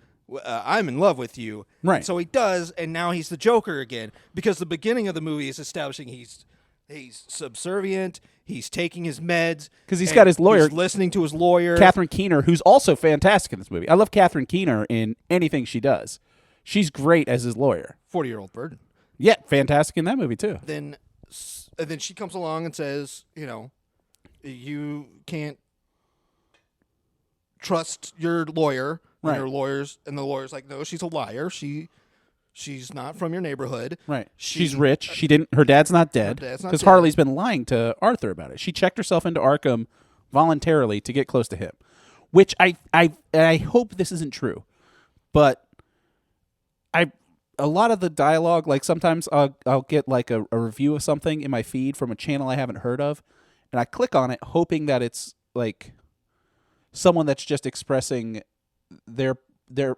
I'm in love with you. Right. So he does, and now he's the Joker again because the beginning of the movie is establishing he's He's subservient. He's taking his meds. Because he's got his lawyer. He's listening to his lawyer. Catherine Keener, who's also fantastic in this movie. I love Catherine Keener in anything she does. She's great as his lawyer. 40-year-old virgin. Yeah, fantastic in that movie, too. And then she comes along and says, you can't trust your lawyer. Right. And the lawyer's like, no, she's a liar. She's not from your neighborhood. Right. She's rich. Her dad's not dead. Because Harley's been lying to Arthur about it. She checked herself into Arkham voluntarily to get close to him. Which I hope this isn't true. But a lot of the dialogue, like sometimes I'll get like a review of something in my feed from a channel I haven't heard of, and I click on it hoping that it's like someone that's just expressing their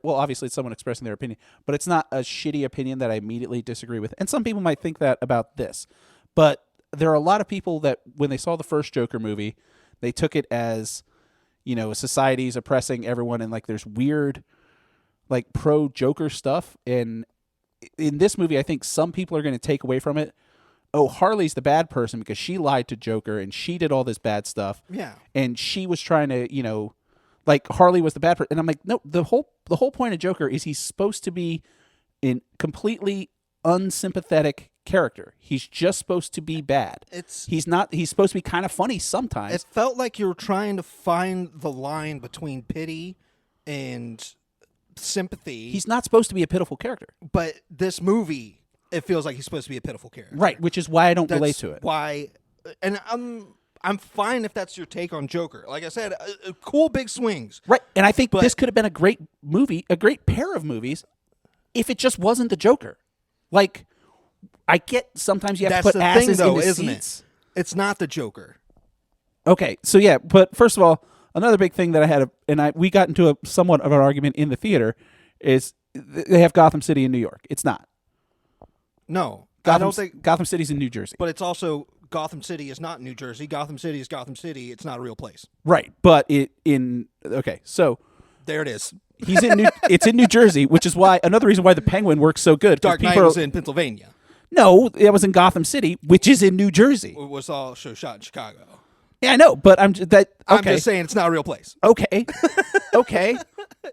well, obviously it's someone expressing their opinion, but it's not a shitty opinion that I immediately disagree with. And some people might think that about this, but there are a lot of people that when they saw the first Joker movie, they took it as, society's oppressing everyone, and like there's weird like pro Joker stuff. And in this movie, I think some people are going to take away from it, oh, Harley's the bad person because she lied to Joker and she did all this bad stuff. Yeah. And she was trying to, like Harley was the bad person. And I'm like, no, the whole point of Joker is he's supposed to be a completely unsympathetic character. He's just supposed to be bad. He's supposed to be kind of funny sometimes. It felt like you were trying to find the line between pity and sympathy. He's not supposed to be a pitiful character. But this movie, it feels like he's supposed to be a pitiful character. Right, which is why I don't relate to it. Why, and I'm fine if that's your take on Joker. Like I said, cool big swings. Right, and I think this could have been a great movie, a great pair of movies, if it just wasn't the Joker. Like, I get sometimes you have to put asses in the seats. It's not the Joker. Okay, so yeah, but first of all, another big thing that I had, we got into a somewhat of an argument in the theater, is they have Gotham City in New York. It's not. No, I don't think Gotham City's in New Jersey. But it's also Gotham City is not New Jersey. Gotham City is Gotham City. It's not a real place. Right, but so there it is. It's in New Jersey, which is why another reason why the Penguin works so good. Dark Knight was in Pennsylvania. No, it was in Gotham City, which is in New Jersey. It was all shot in Chicago. Yeah, I know, but I'm just saying it's not a real place. Okay. Okay.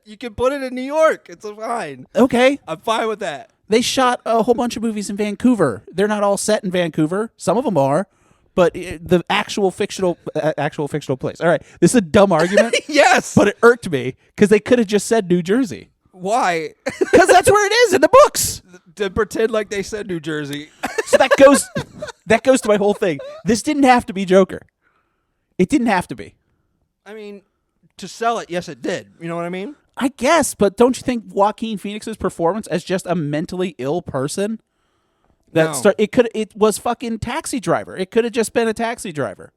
You can put it in New York. It's fine. Okay. I'm fine with that. They shot a whole bunch of movies in Vancouver. They're not all set in Vancouver. Some of them are, but the actual fictional place. All right. This is a dumb argument. Yes. But it irked me because they could have just said New Jersey. Why? Because that's where it is in the books. To pretend like they said New Jersey. So that goes to my whole thing. This didn't have to be Joker. It didn't have to be. I mean, to sell it, yes, it did. You know what I mean? I guess, but don't you think Joaquin Phoenix's performance as just a mentally ill person? It was fucking Taxi Driver. It could have just been a taxi driver.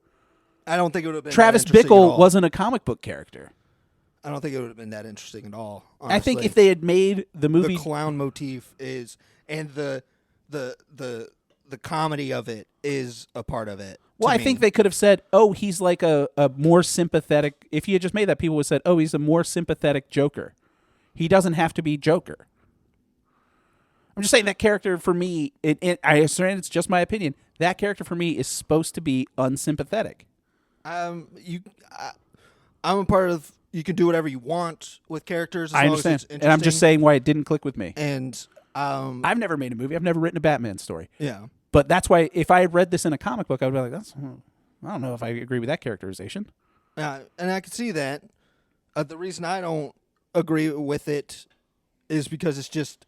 I don't think it would have been. Travis Bickle wasn't a comic book character. I don't think it would have been that interesting at all. Honestly. I think if they had made the movie, the clown motif is, and the comedy of it is a part of it. Well, I think they could have said, "Oh, he's like a more sympathetic." If you had just made that, people would have said, "Oh, he's a more sympathetic Joker." He doesn't have to be Joker. I'm just saying that character for me. I understand it's just my opinion. That character for me is supposed to be unsympathetic. I'm a part of. You can do whatever you want with characters. I understand, and I'm just saying why it didn't click with me. And I've never made a movie. I've never written a Batman story. Yeah. But that's why if I had read this in a comic book, I would be like, I don't know if I agree with that characterization. And I can see that. The reason I don't agree with it is because it's just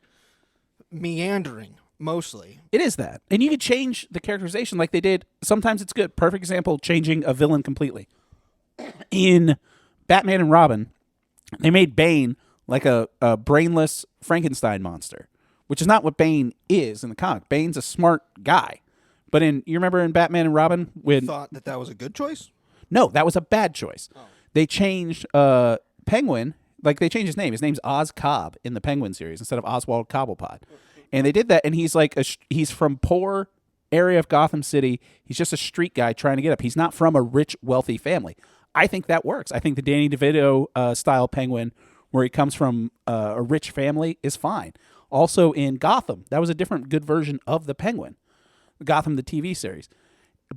meandering, mostly. It is that. And you could change the characterization like they did. Sometimes it's good. Perfect example, changing a villain completely. In Batman and Robin, they made Bane like a brainless Frankenstein monster, which is not what Bane is in the comic. Bane's a smart guy. But you remember in Batman and Robin when you thought that was a good choice? No, that was a bad choice. Oh. They changed Penguin, like they changed his name. His name's Oz Cobb in the Penguin series instead of Oswald Cobblepot. And they did that, and he's like he's from poor area of Gotham City. He's just a street guy trying to get up. He's not from a rich, wealthy family. I think that works. I think the Danny DeVito style Penguin, where he comes from a rich family, is fine. Also in Gotham, that was a different good version of the Penguin. Gotham, the TV series.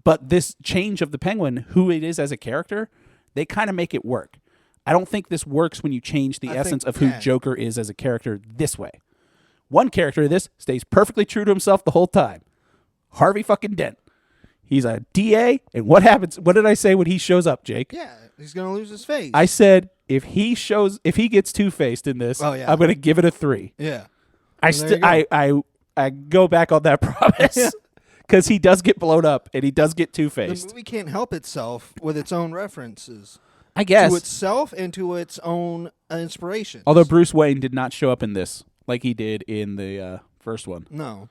But this change of the Penguin, who it is as a character, they kind of make it work. I don't think this works when you change the essence of who Joker is as a character this way. One character of this stays perfectly true to himself the whole time. Harvey fucking Dent. He's a DA, and what happens? What did I say when he shows up, Jake? Yeah, he's gonna lose his face. I said if he gets two-faced in this, I'm gonna give it a 3. Yeah. I go back on that promise because he does get blown up and he does get two-faced. The movie can't help itself with its own references. I guess to itself and to its own inspiration. Although Bruce Wayne did not show up in this like he did in the first one. No.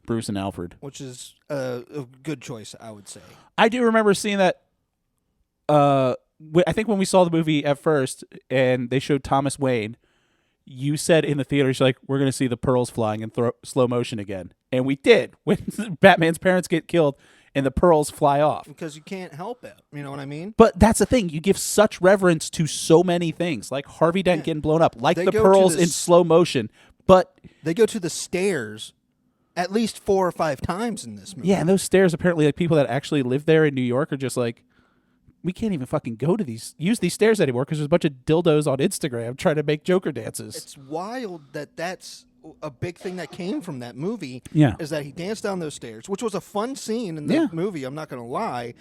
Bruce and Alfred. Which is a good choice, I would say. I do remember seeing that. I think when we saw the movie at first and they showed Thomas Wayne, you said in the theater, you're like, we're going to see the pearls flying in slow motion again. And we did when Batman's parents get killed and the pearls fly off. Because you can't help it. You know what I mean? But that's the thing. You give such reverence to so many things, like Harvey Dent getting blown up, like the pearls in slow motion. But they go to the stairs at least 4 or 5 times in this movie. Yeah, and those stairs, apparently, like people that actually live there in New York are just like, we can't even fucking use these stairs anymore because there's a bunch of dildos on Instagram trying to make Joker dances. It's wild that that's a big thing that came from that movie. Yeah. Is that he danced down those stairs, which was a fun scene in the movie, I'm not going to lie.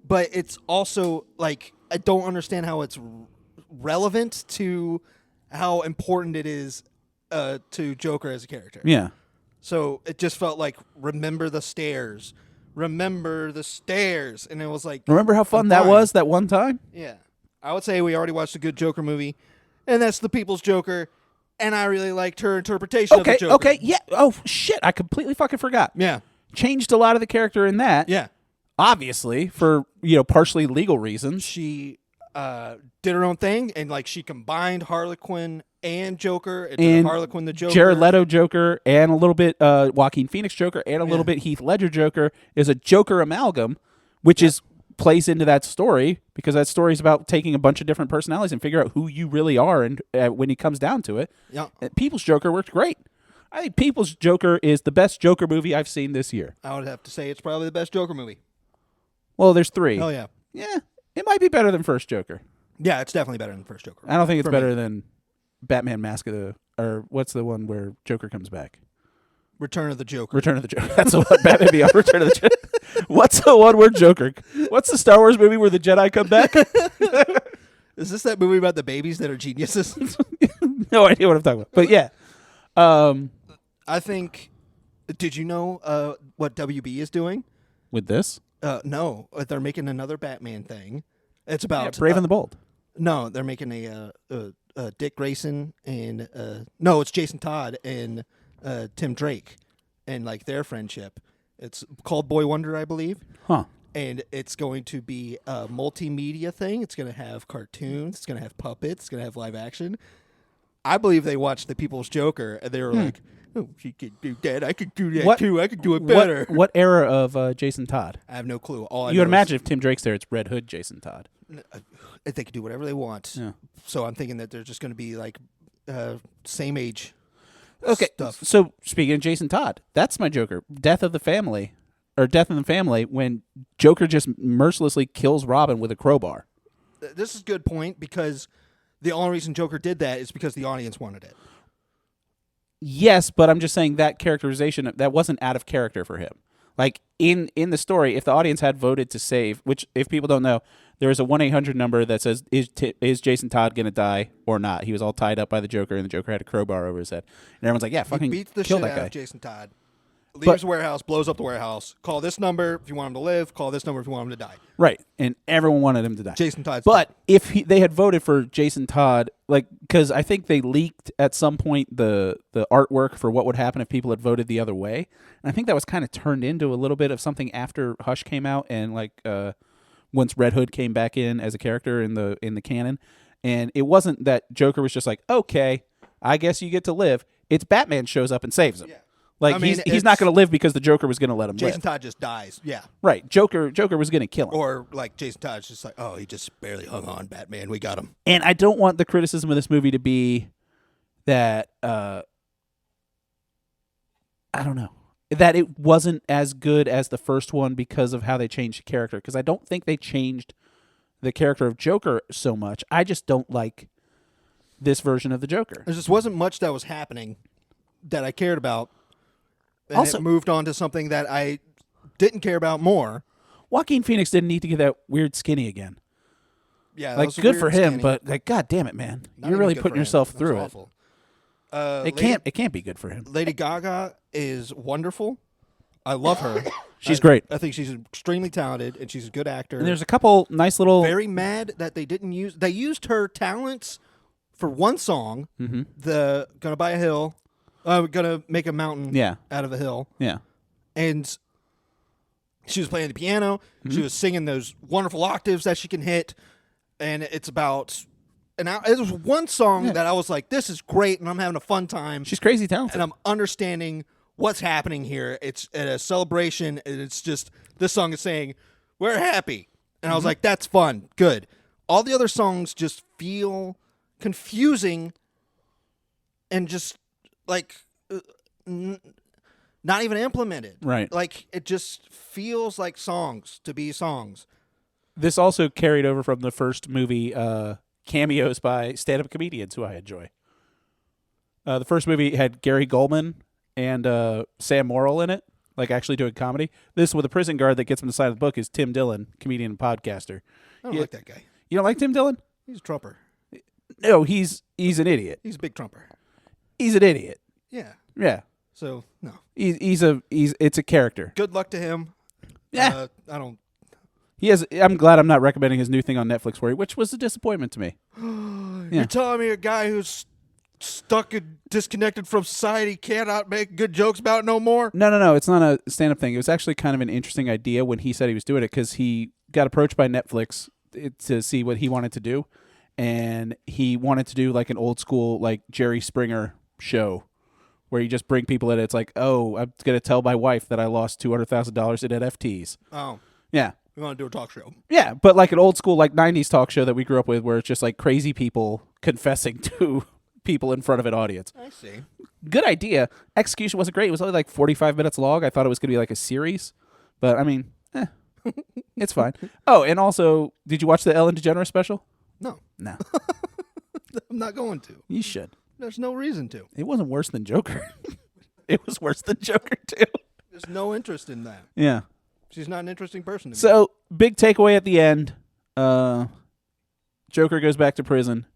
But it's also, like, I don't understand how it's relevant to how important it is to Joker as a character. Yeah. So it just felt like, remember the stairs. Remember the stairs. And it was like... Remember how fun that was that one time? Yeah. I would say we already watched a good Joker movie, and that's the People's Joker, and I really liked her interpretation of the Joker. Okay, yeah. Oh, shit. I completely fucking forgot. Yeah. Changed a lot of the character in that. Yeah. Obviously, for, partially legal reasons. She did her own thing, and, like, she combined Harley Quinn and Joker, and Harley Quinn the Joker. Jared Leto Joker, and a little bit Joaquin Phoenix Joker, and a little bit Heath Ledger Joker is a Joker amalgam, which plays into that story, because that story is about taking a bunch of different personalities and figure out who you really are, and when it comes down to it. Yeah. People's Joker worked great. I think People's Joker is the best Joker movie I've seen this year. I would have to say it's probably the best Joker movie. Well, there's 3. Oh, yeah. Yeah, it might be better than first Joker. Yeah, it's definitely better than the first Joker. I don't think it's better than Batman Mask of the... Or what's the one where Joker comes back? Return of the Joker. Return of the Joker. That's the one. Batman Beyond. Return of the Joker. What's the one where Joker... What's the Star Wars movie where the Jedi come back? Is this that movie about the babies that are geniuses? No idea what I'm talking about. But yeah. I think... Did you know what WB is doing? With this? No. They're making another Batman thing. It's about... Brave and the Bold. No, they're making a Dick Grayson and... no, it's Jason Todd and Tim Drake and, like, their friendship. It's called Boy Wonder, I believe. Huh. And it's going to be a multimedia thing. It's going to have cartoons. It's going to have puppets. It's going to have live action. I believe they watched The People's Joker, and they were like, oh, she could do that. I could do that, too. I could do it better. What era of Jason Todd? I have no clue. You would imagine if Tim Drake's there, it's Red Hood Jason Todd. They could do whatever they want. Yeah. So I'm thinking that they're just going to be, like, same age stuff. So speaking of Jason Todd, that's my Joker. Death in the Family, when Joker just mercilessly kills Robin with a crowbar. This is a good point, because the only reason Joker did that is because the audience wanted it. Yes, but I'm just saying that characterization, that wasn't out of character for him. Like, in the story, if the audience had voted to save, which, if people don't know, there is a 1-800 number that says, is Jason Todd going to die or not? He was all tied up by the Joker, and the Joker had a crowbar over his head. And everyone's like, yeah, fucking beats the kill shit that out guy. Of Jason Todd. Leaves the warehouse, blows up the warehouse. Call this number if you want him to live. Call this number if you want him to die. Right, and everyone wanted him to die. Jason Todd's But dead. if they had voted for Jason Todd, like, because I think they leaked at some point the artwork for what would happen if people had voted the other way, and I think that was kind of turned into a little bit of something after Hush came out, and like once Red Hood came back in as a character in the canon, and it wasn't that Joker was just like, okay, I guess you get to live. It's Batman shows up and saves him. Yeah. Like, I mean, he's not going to live because the Joker was going to let him live. Jason Todd just dies. Yeah. Right. Joker was going to kill him. Or, like, Jason Todd's just like, oh, he just barely hung on, Batman. We got him. And I don't want the criticism of this movie to be that, I don't know. that it wasn't as good as the first one because of how they changed the character. Because I don't think they changed the character of Joker so much. I just don't like this version of the Joker. There just wasn't much that was happening that I cared about. And Also, it moved on to something that I didn't care about more. Joaquin Phoenix didn't need to get that weird skinny again. Yeah, like good for him, but like, God damn it, man, you're really putting yourself through it. Awful. It can't be good for him. Lady Gaga is wonderful. I love her. She's great. I think she's extremely talented, and she's a good actor. And there's a couple nice little. Very mad that they didn't use. They used her talents for one song. Mm-hmm. The "Gonna Buy a Hill," gonna make a mountain. Yeah. Out of a hill. Yeah. And she was playing the piano. Mm-hmm. She was singing those wonderful octaves that she can hit. And it's about it was one song that I was like, this is great, and I'm having a fun time. She's crazy talented. And I'm understanding what's happening here. It's at a celebration, and it's just, this song is saying, we're happy. And I was like, that's fun. Good. All the other songs just feel confusing and just like not even implemented. Right. Like, it just feels like songs to be songs. This also carried over from the first movie, cameos by stand-up comedians who I enjoy. The first movie had Gary Goldman and Sam Morrill in it, like actually doing comedy. This, with a prison guard that gets him to sign the book, is Tim Dillon, comedian and podcaster. I don't like that guy. You don't like Tim Dillon? He's a Trumper. No, he's an idiot. He's a big Trumper. He's an idiot. Yeah. Yeah. So no. It's a character. Good luck to him. Yeah. I don't. I'm glad I'm not recommending his new thing on Netflix for you, which was a disappointment to me. You're telling me a guy who's stuck and disconnected from society cannot make good jokes about it no more? No. It's not a stand-up thing. It was actually kind of an interesting idea when he said he was doing it, because he got approached by Netflix to see what he wanted to do, and he wanted to do like an old school like Jerry Springer show where you just bring people in. It's like, oh, I'm going to tell my wife that I lost $200,000 in NFTs. Oh. Yeah. We want to do a talk show. Yeah, but like an old school like 90s talk show that we grew up with, where it's just like crazy people confessing to people in front of an audience. I see. Good idea. Execution wasn't great. It was only like 45 minutes long. I thought it was going to be like a series, but I mean, it's fine. Oh, and also, did you watch the Ellen DeGeneres special? No. No. I'm not going to. You should. There's no reason to. It wasn't worse than Joker. It was worse than Joker too. There's no interest in that. Yeah. She's not an interesting person to me. So, big takeaway at the end. Joker goes back to prison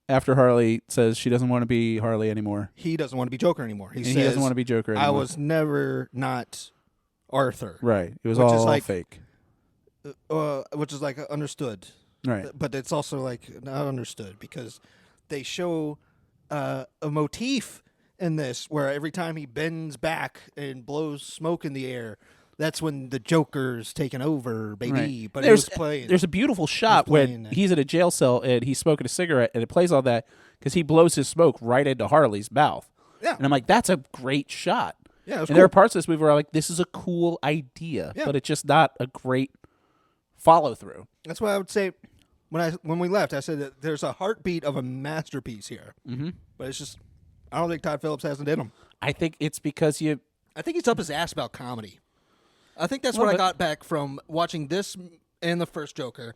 after Harley says she doesn't want to be Harley anymore. He doesn't want to be Joker anymore. He doesn't want to be Joker anymore. I was never not Arthur. Right. It was all like, fake. Which is like understood. Right. But it's also like not understood, because they show a motif in this where every time he bends back and blows smoke in the air, that's when the Joker's taken over, baby. Right. But there's a beautiful shot when he's in a jail cell and he's smoking a cigarette, and it plays on that because he blows his smoke right into Harley's mouth. Yeah. And I'm like, that's a great shot. Yeah, and there are parts of this movie where I'm like, this is a cool idea, but it's just not a great follow through. That's why I would say when we left, I said that there's a heartbeat of a masterpiece here. Mm-hmm. But it's just, I don't think Todd Phillips has it in him. I think it's because I think he's up his ass about comedy. I think that's what I got back from watching this and the first Joker.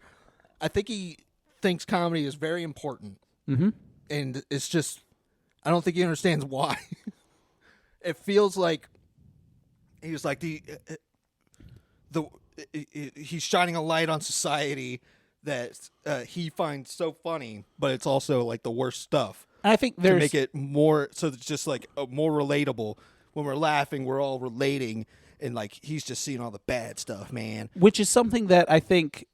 I think he thinks comedy is very important. Mm-hmm. And it's just, I don't think he understands why. It feels like he was like he's shining a light on society that he finds so funny, but it's also like the worst stuff. I think to make it more, so it's just like more relatable. When we're laughing, we're all relating. And, like, he's just seeing all the bad stuff, man. Which is something that I think,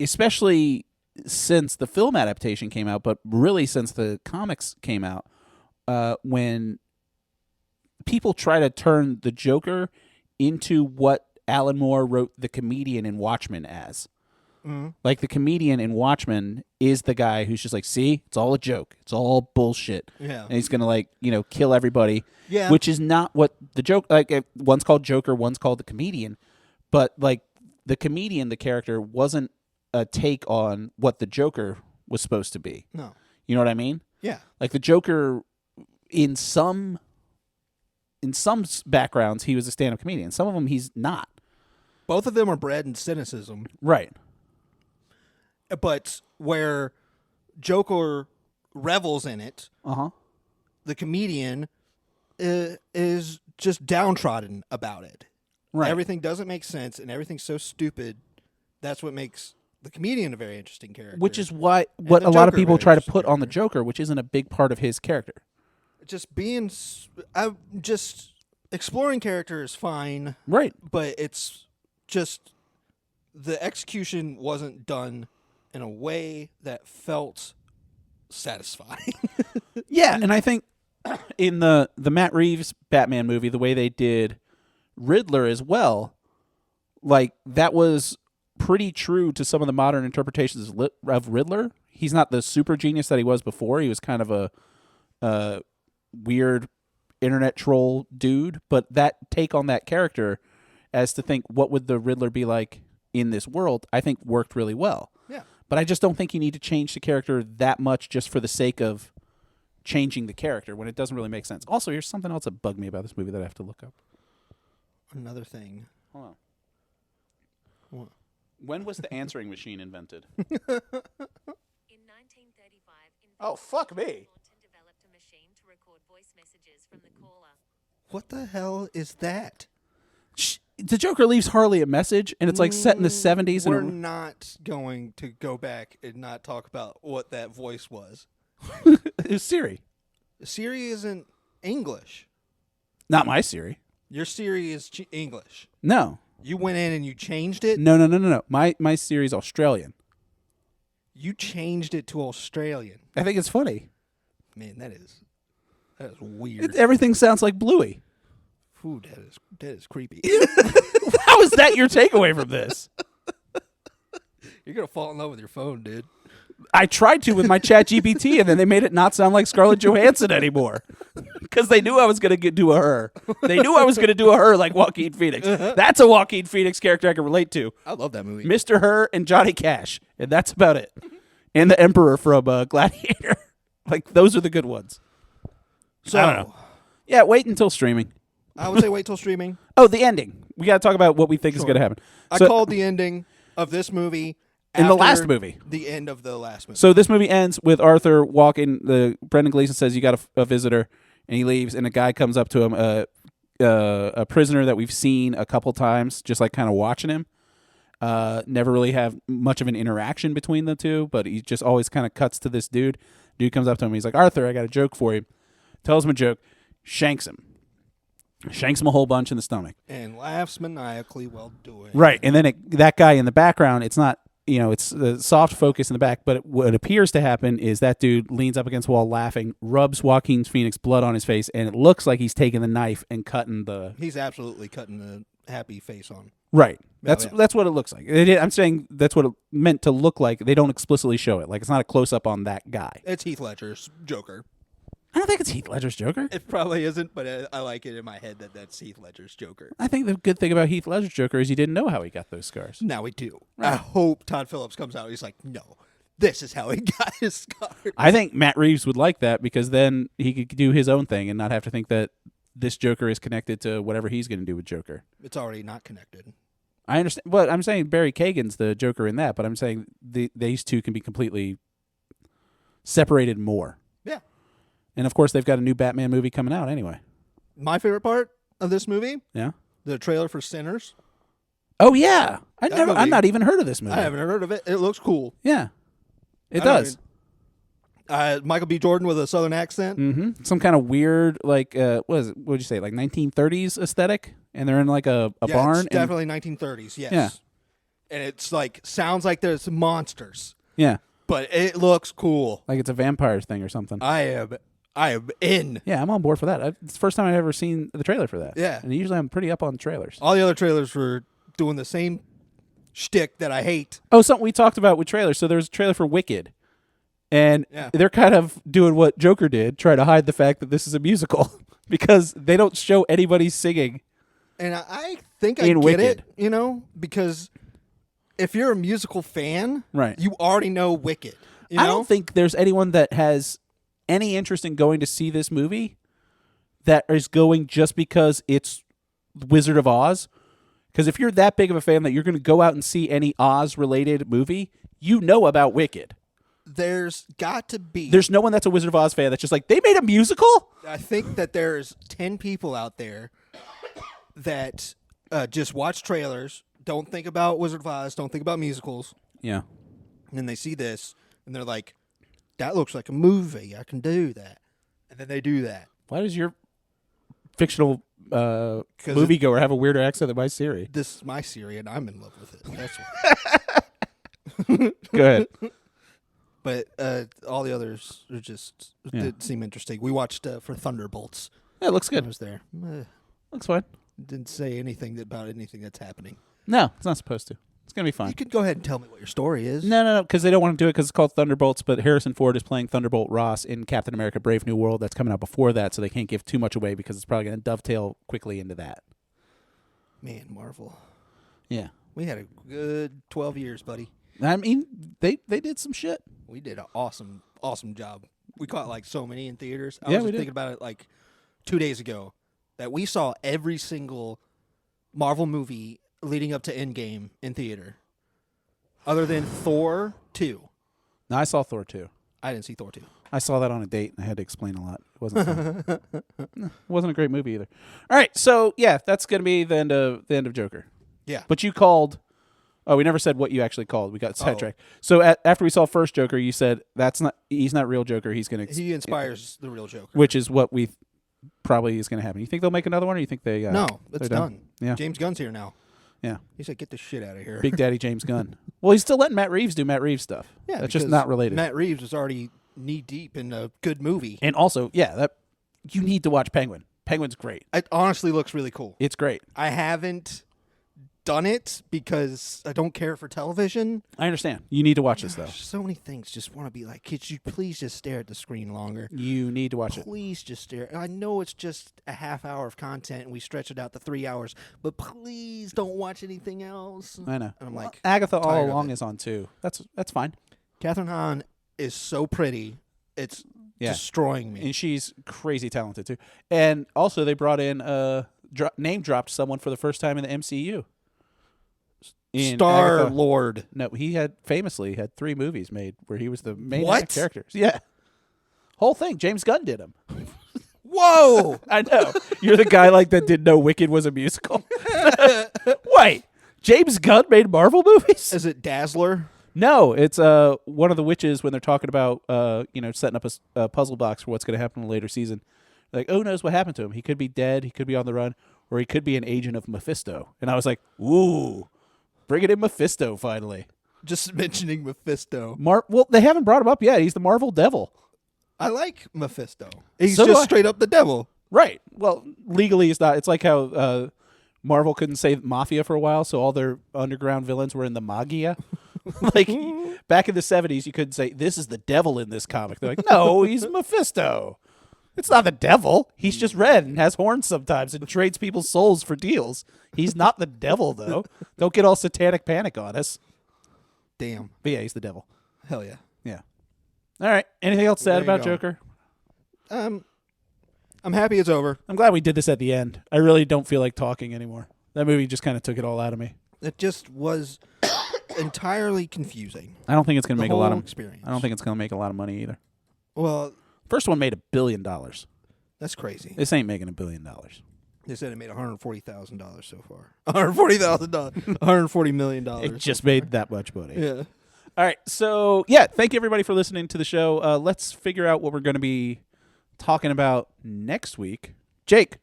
especially since the film adaptation came out, but really since the comics came out, when people try to turn the Joker into what Alan Moore wrote the comedian in Watchmen as. Mm-hmm. Like, the comedian in Watchmen is the guy who's just like, see, it's all a joke. It's all bullshit. Yeah. And he's going to, like, kill everybody. Yeah. Which is not what the joke, like, one's called Joker, one's called the comedian. But, like, the comedian, the character, wasn't a take on what the Joker was supposed to be. No. You know what I mean? Yeah. Like, the Joker, in some in some backgrounds he was a stand-up comedian. Some of them he's not. Both of them are bred in cynicism. Right. But where Joker revels in it, the comedian is just downtrodden about it. Right. Everything doesn't make sense, and everything's so stupid. That's what makes the comedian a very interesting character. Which is what a lot of people try to put on the Joker, which isn't a big part of his character. Just exploring character is fine. Right. But it's just the execution wasn't done in a way that felt satisfying. Yeah, and I think in the Matt Reeves Batman movie, the way they did Riddler as well, like that was pretty true to some of the modern interpretations of Riddler. He's not the super genius that he was before. He was kind of a weird internet troll dude, but that take on that character as to think what would the Riddler be like in this world, I think worked really well. Yeah. But I just don't think you need to change the character that much just for the sake of changing the character when it doesn't really make sense. Also, here's something else that bugged me about this movie that I have to look up. Another thing. Hold on. What? When was the answering machine invented? In 1935, Oh, fuck me. Thornton developed a machine to record voice messages from the caller. What the hell is that? The Joker leaves Harley a message, and it's like set in the 70s. We're and not going to go back and not talk about what that voice was. it was Siri. Siri isn't English. Not my Siri. Your Siri is English. No. You went in and you changed it? No. My Siri's Australian. You changed it to Australian. I think it's funny. Man, that is weird. Everything sounds like Bluey. Ooh, that is creepy. How is that your takeaway from this? You're going to fall in love with your phone, dude. I tried to with my ChatGPT, and then they made it not sound like Scarlett Johansson anymore. Because they knew I was going to do a her. They knew I was going to do a her like Joaquin Phoenix. That's a Joaquin Phoenix character I can relate to. I love that movie. Mr. Her and Johnny Cash. And that's about it. And the Emperor from Gladiator. Like, those are the good ones. So, I don't know. Yeah, wait until streaming. I would say wait till streaming. Oh, the ending. We got to talk about what we think is going to happen. I called the ending of this movie in the after last movie. The end of the last movie. So this movie ends with Arthur walking. Brendan Gleeson says, you got a visitor, and he leaves, and a guy comes up to him, a prisoner that we've seen a couple times, just like kind of watching him. Never really have much of an interaction between the two, but he just always kind of cuts to this dude. Dude comes up to him. He's like, Arthur, I got a joke for you. Tells him a joke. Shanks him a whole bunch in the stomach. And laughs maniacally while doing Right. And then that guy in the background, it's not, it's the soft focus in the back, but what appears to happen is that dude leans up against the wall laughing, rubs Joaquin Phoenix blood on his face, and it looks like he's taking the knife and cutting the... He's absolutely cutting the happy face on. Right. Yeah, That's what it looks like. I'm saying that's what it meant to look like. They don't explicitly show it. Like, it's not a close-up on that guy. It's Heath Ledger's Joker. I don't think it's Heath Ledger's Joker. It probably isn't, but I like it in my head that that's Heath Ledger's Joker. I think the good thing about Heath Ledger's Joker is you didn't know how he got those scars. Now we do. Right. I hope Todd Phillips comes out and he's like, no, this is how he got his scars. I think Matt Reeves would like that because then he could do his own thing and not have to think that this Joker is connected to whatever he's going to do with Joker. It's already not connected. I understand. But I'm saying Barry Kagan's the Joker in that, but I'm saying these two can be completely separated more. Yeah. And, of course, they've got a new Batman movie coming out anyway. My favorite part of this movie, Yeah. the trailer for Sinners. Oh, yeah. I've not even heard of this movie. I haven't heard of it. It looks cool. Yeah. It does. Michael B. Jordan with a Southern accent. Mm-hmm. Some kind of weird, like, what would you say, like 1930s aesthetic? And they're in, like, a barn? It's definitely 1930s, yes. Yeah. And it's like, sounds like there's monsters. Yeah. But it looks cool. Like it's a vampire thing or something. I am in. Yeah, I'm on board for that. It's the first time I've ever seen the trailer for that. Yeah. And usually I'm pretty up on trailers. All the other trailers were doing the same shtick that I hate. Oh, something we talked about with trailers. So there's a trailer for Wicked. And they're kind of doing what Joker did, try to hide the fact that this is a musical because they don't show anybody singing. And I think I in get Wicked. it, because if you're a musical fan, right, you already know Wicked. I don't think there's anyone that has any interest in going to see this movie that is going just because it's Wizard of Oz. Because if you're that big of a fan that you're going to go out and see any Oz-related movie, you know about Wicked. There's got to be. There's no one that's a Wizard of Oz fan that's just like, they made a musical? I think that there's 10 people out there that just watch trailers, don't think about Wizard of Oz, don't think about musicals. Yeah. And then they see this, and they're like, that looks like a movie. I can do that. And then they do that. Why does your fictional moviegoer have a weirder accent than my Siri? This is my Siri, and I'm in love with it. That's why. Go ahead. But all the others are just did seem interesting. We watched for Thunderbolts. Yeah, it looks good. I was there. Looks fine. Didn't say anything about anything that's happening. No, it's not supposed to. It's going to be fine. You could go ahead and tell me what your story is. No, because they don't want to do it because it's called Thunderbolts, but Harrison Ford is playing Thunderbolt Ross in Captain America Brave New World. That's coming out before that, so they can't give too much away because it's probably going to dovetail quickly into that. Man, Marvel. Yeah. We had a good 12 years, buddy. I mean, they did some shit. We did an awesome job. We caught like so many in theaters. I Yeah, was we just did. thinking about it like 2 days ago that we saw every single Marvel movie leading up to Endgame in theater. Other than Thor 2. No, I saw Thor 2. I didn't see Thor 2. I saw that on a date, and I had to explain a lot. It wasn't fun. No, it wasn't a great movie either. All right, so, yeah, that's going to be the end of Joker. Yeah. But you called... Oh, we never said what you actually called. We got sidetracked. So after we saw first Joker, you said he's not real Joker. He's going to... He inspires the real Joker. Which is what we probably is going to happen. You think they'll make another one, or you think they... No, it's they're done. Yeah. James Gunn's here now. Yeah. He said, get this shit out of here. Big Daddy James Gunn. Well, he's still letting Matt Reeves do Matt Reeves stuff. Yeah, that's just because not related. Matt Reeves was already knee-deep in a good movie. And also, yeah, that you need to watch Penguin. Penguin's great. It honestly looks really cool. It's great. I haven't done it because I don't care for television. I understand. You need to watch this, though. So many things just want to be like, could you please just stare at the screen longer? You need to watch it. Please just stare. I know it's just a half hour of content and we stretch it out to 3 hours, but please don't watch anything else. I know. And I'm like, Agatha All tired of Along it. is on, too. That's fine. Catherine Hahn is so pretty. It's destroying me. And she's crazy talented, too. And also, they brought in, name-dropped someone for the first time in the MCU. Star-Lord. No, he had 3 movies made where he was the main What? character. Yeah. Whole thing. James Gunn did him. Whoa! I know. You're the guy like that didn't know Wicked was a musical. Wait. James Gunn made Marvel movies? Is it Dazzler? No, it's one of the witches when they're talking about setting up a puzzle box for what's going to happen in a later season. Like, who knows what happened to him? He could be dead, he could be on the run, or he could be an agent of Mephisto. And I was like, ooh, bring it in Mephisto finally. Just mentioning Mephisto. Well, they haven't brought him up yet. He's the Marvel devil. I like Mephisto. He's So do just I. straight up the devil. Right. Well, legally it's not. It's like how Marvel couldn't say Mafia for a while, so all their underground villains were in the Magia. Like, back in the 70s, you couldn't say, this is the devil in this comic. They're like, no, he's Mephisto. It's not the devil. He's just red and has horns sometimes and trades people's souls for deals. He's not the devil, though. Don't get all satanic panic on us. Damn. But yeah, he's the devil. Hell yeah. Yeah. All right. Anything else to There add you about go. Joker? I'm happy it's over. I'm glad we did this at the end. I really don't feel like talking anymore. That movie just kind of took it all out of me. It just was entirely confusing. I don't think it's going to The make a lot whole of experience. I don't think it's going to make a lot of money either. Well, First one made $1 billion. that's crazy. This ain't making $1 billion. They said it made $140,000 so far. $140,000. $140 million. It just made that much money. Yeah. All right. So, yeah, thank you, everybody, for listening to the show. Let's figure out what we're going to be talking about next week. Jake,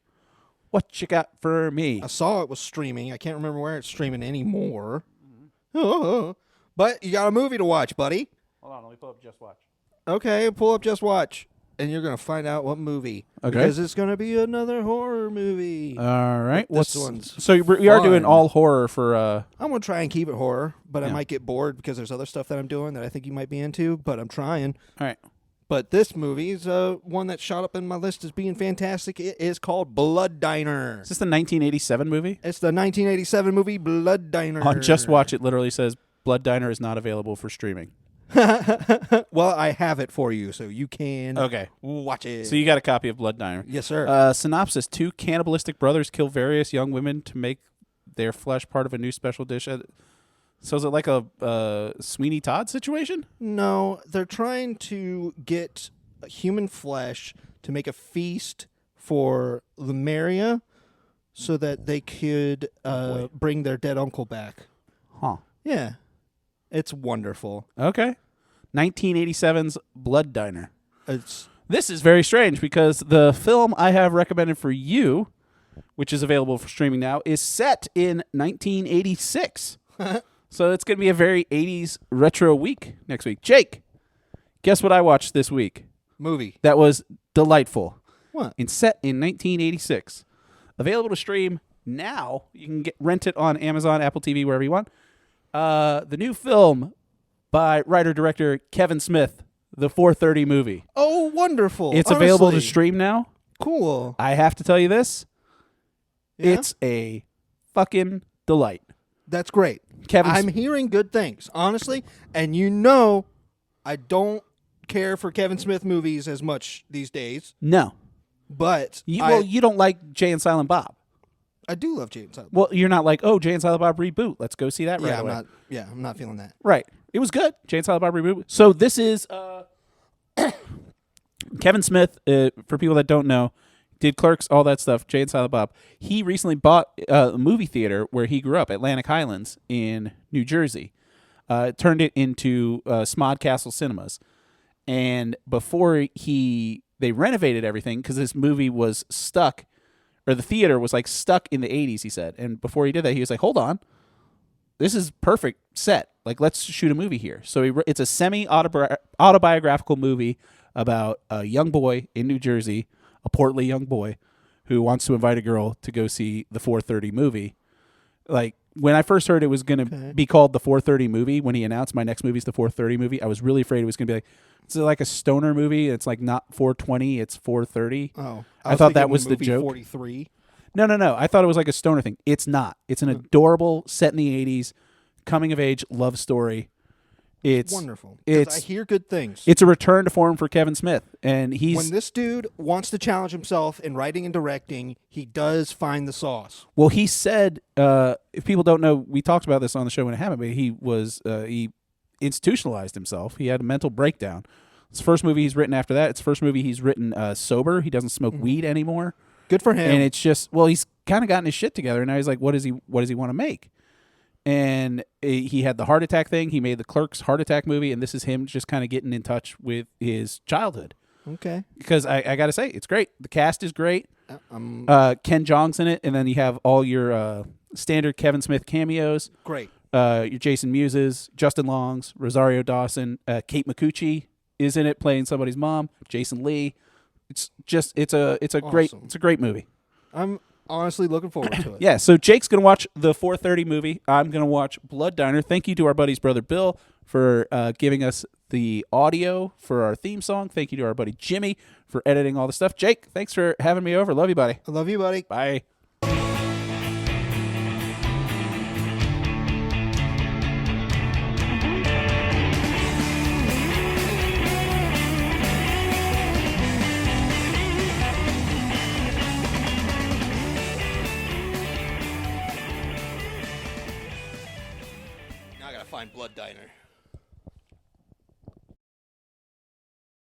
what you got for me? I saw it was streaming. I can't remember where it's streaming anymore. But you got a movie to watch, buddy. Hold on. Let me pull up Just Watch. Okay, pull up Just Watch. And you're going to find out what movie. Okay. Because it's going to be another horror movie. All right. This one's So we are doing fun. all horror for... I'm going to try and keep it horror, but I Yeah. might get bored because there's other stuff that I'm doing that I think you might be into, but I'm trying. All right. But this movie is one that shot up in my list as being fantastic. It is called Blood Diner. Is this the 1987 movie? It's the 1987 movie Blood Diner. On Just Watch, it literally says Blood Diner is not available for streaming. Well, I have it for you, so you can Okay. watch it. So you got a copy of Blood Diner. Yes, sir. Synopsis: Two cannibalistic brothers kill various young women to make their flesh part of a new special dish. So is it like a Sweeney Todd situation? No, they're trying to get human flesh to make a feast for Lemuria so that they could bring their dead uncle back. Huh. Yeah. It's wonderful. Okay. 1987's Blood Diner. This is very strange because the film I have recommended for you, which is available for streaming now, is set in 1986. So it's going to be a very 80s retro week next week. Jake, guess what I watched this week? Movie. That was delightful. What? And set in 1986. Available to stream now. You can rent it on Amazon, Apple TV, wherever you want. The new film by writer-director Kevin Smith, the 4:30 movie. Oh, wonderful. It's available to stream now. Cool. I have to tell you this. Yeah? It's a fucking delight. That's great. I'm hearing good things, honestly. And I don't care for Kevin Smith movies as much these days. No. But you don't like Jay and Silent Bob. I do love Jay and Silent Bob. Well, you're not like, oh, Jay and Silent Bob reboot. Let's go see that right away. I'm not feeling that. Right. It was good. Jay and Silent Bob reboot. So this is Kevin Smith, for people that don't know, did Clerks, all that stuff, Jay and Silent Bob. He recently bought a movie theater where he grew up, Atlantic Highlands in New Jersey. Turned it into Smod Castle Cinemas. And before they renovated everything, because this movie was stuck, or the theater was like stuck in the 80s, he said. And before he did that, he was like, hold on. This is perfect set. Like, let's shoot a movie here. So it's a semi-autobiographical movie about a young boy in New Jersey, a portly young boy, who wants to invite a girl to go see the 4:30 movie. Like, when I first heard it was going to be called the 4:30 movie, when he announced my next movie is the 4:30 movie, I was really afraid it was going to be like, it's like a stoner movie. It's like not 4:20, it's 4:30. Oh, I thought that was the joke. 43. No. I thought it was like a stoner thing. It's not. It's an adorable, set in the 80s, coming of age love story. It's wonderful. I hear good things. It's a return to form for Kevin Smith, and when this dude wants to challenge himself in writing and directing, he does find the sauce. Well, he said, if people don't know, we talked about this on the show when it happened, but he institutionalized himself. He had a mental breakdown. It's the first movie he's written after that. It's the first movie he's written sober. He doesn't smoke weed anymore. Good for him. And it's just, he's kind of gotten his shit together, and now he's like, what does he want to make? And he had the heart attack thing. He made the Clerks heart attack movie, and this is him just kind of getting in touch with his childhood. Okay. Because I got to say, it's great. The cast is great. Ken Jeong's in it, and then you have all your standard Kevin Smith cameos. Great. Your Jason Mewes, Justin Longs, Rosario Dawson, Kate Micucci is in it playing somebody's mom. Jason Lee. It's a great movie. I'm honestly looking forward to it. Yeah, so Jake's going to watch the 4:30 movie. I'm going to watch Blood Diner. Thank you to our buddy's brother Bill for giving us the audio for our theme song. Thank you to our buddy Jimmy for editing all the stuff. Jake, thanks for having me over. Love you, buddy. I love you, buddy. Bye. Now I gotta find Blood Diner.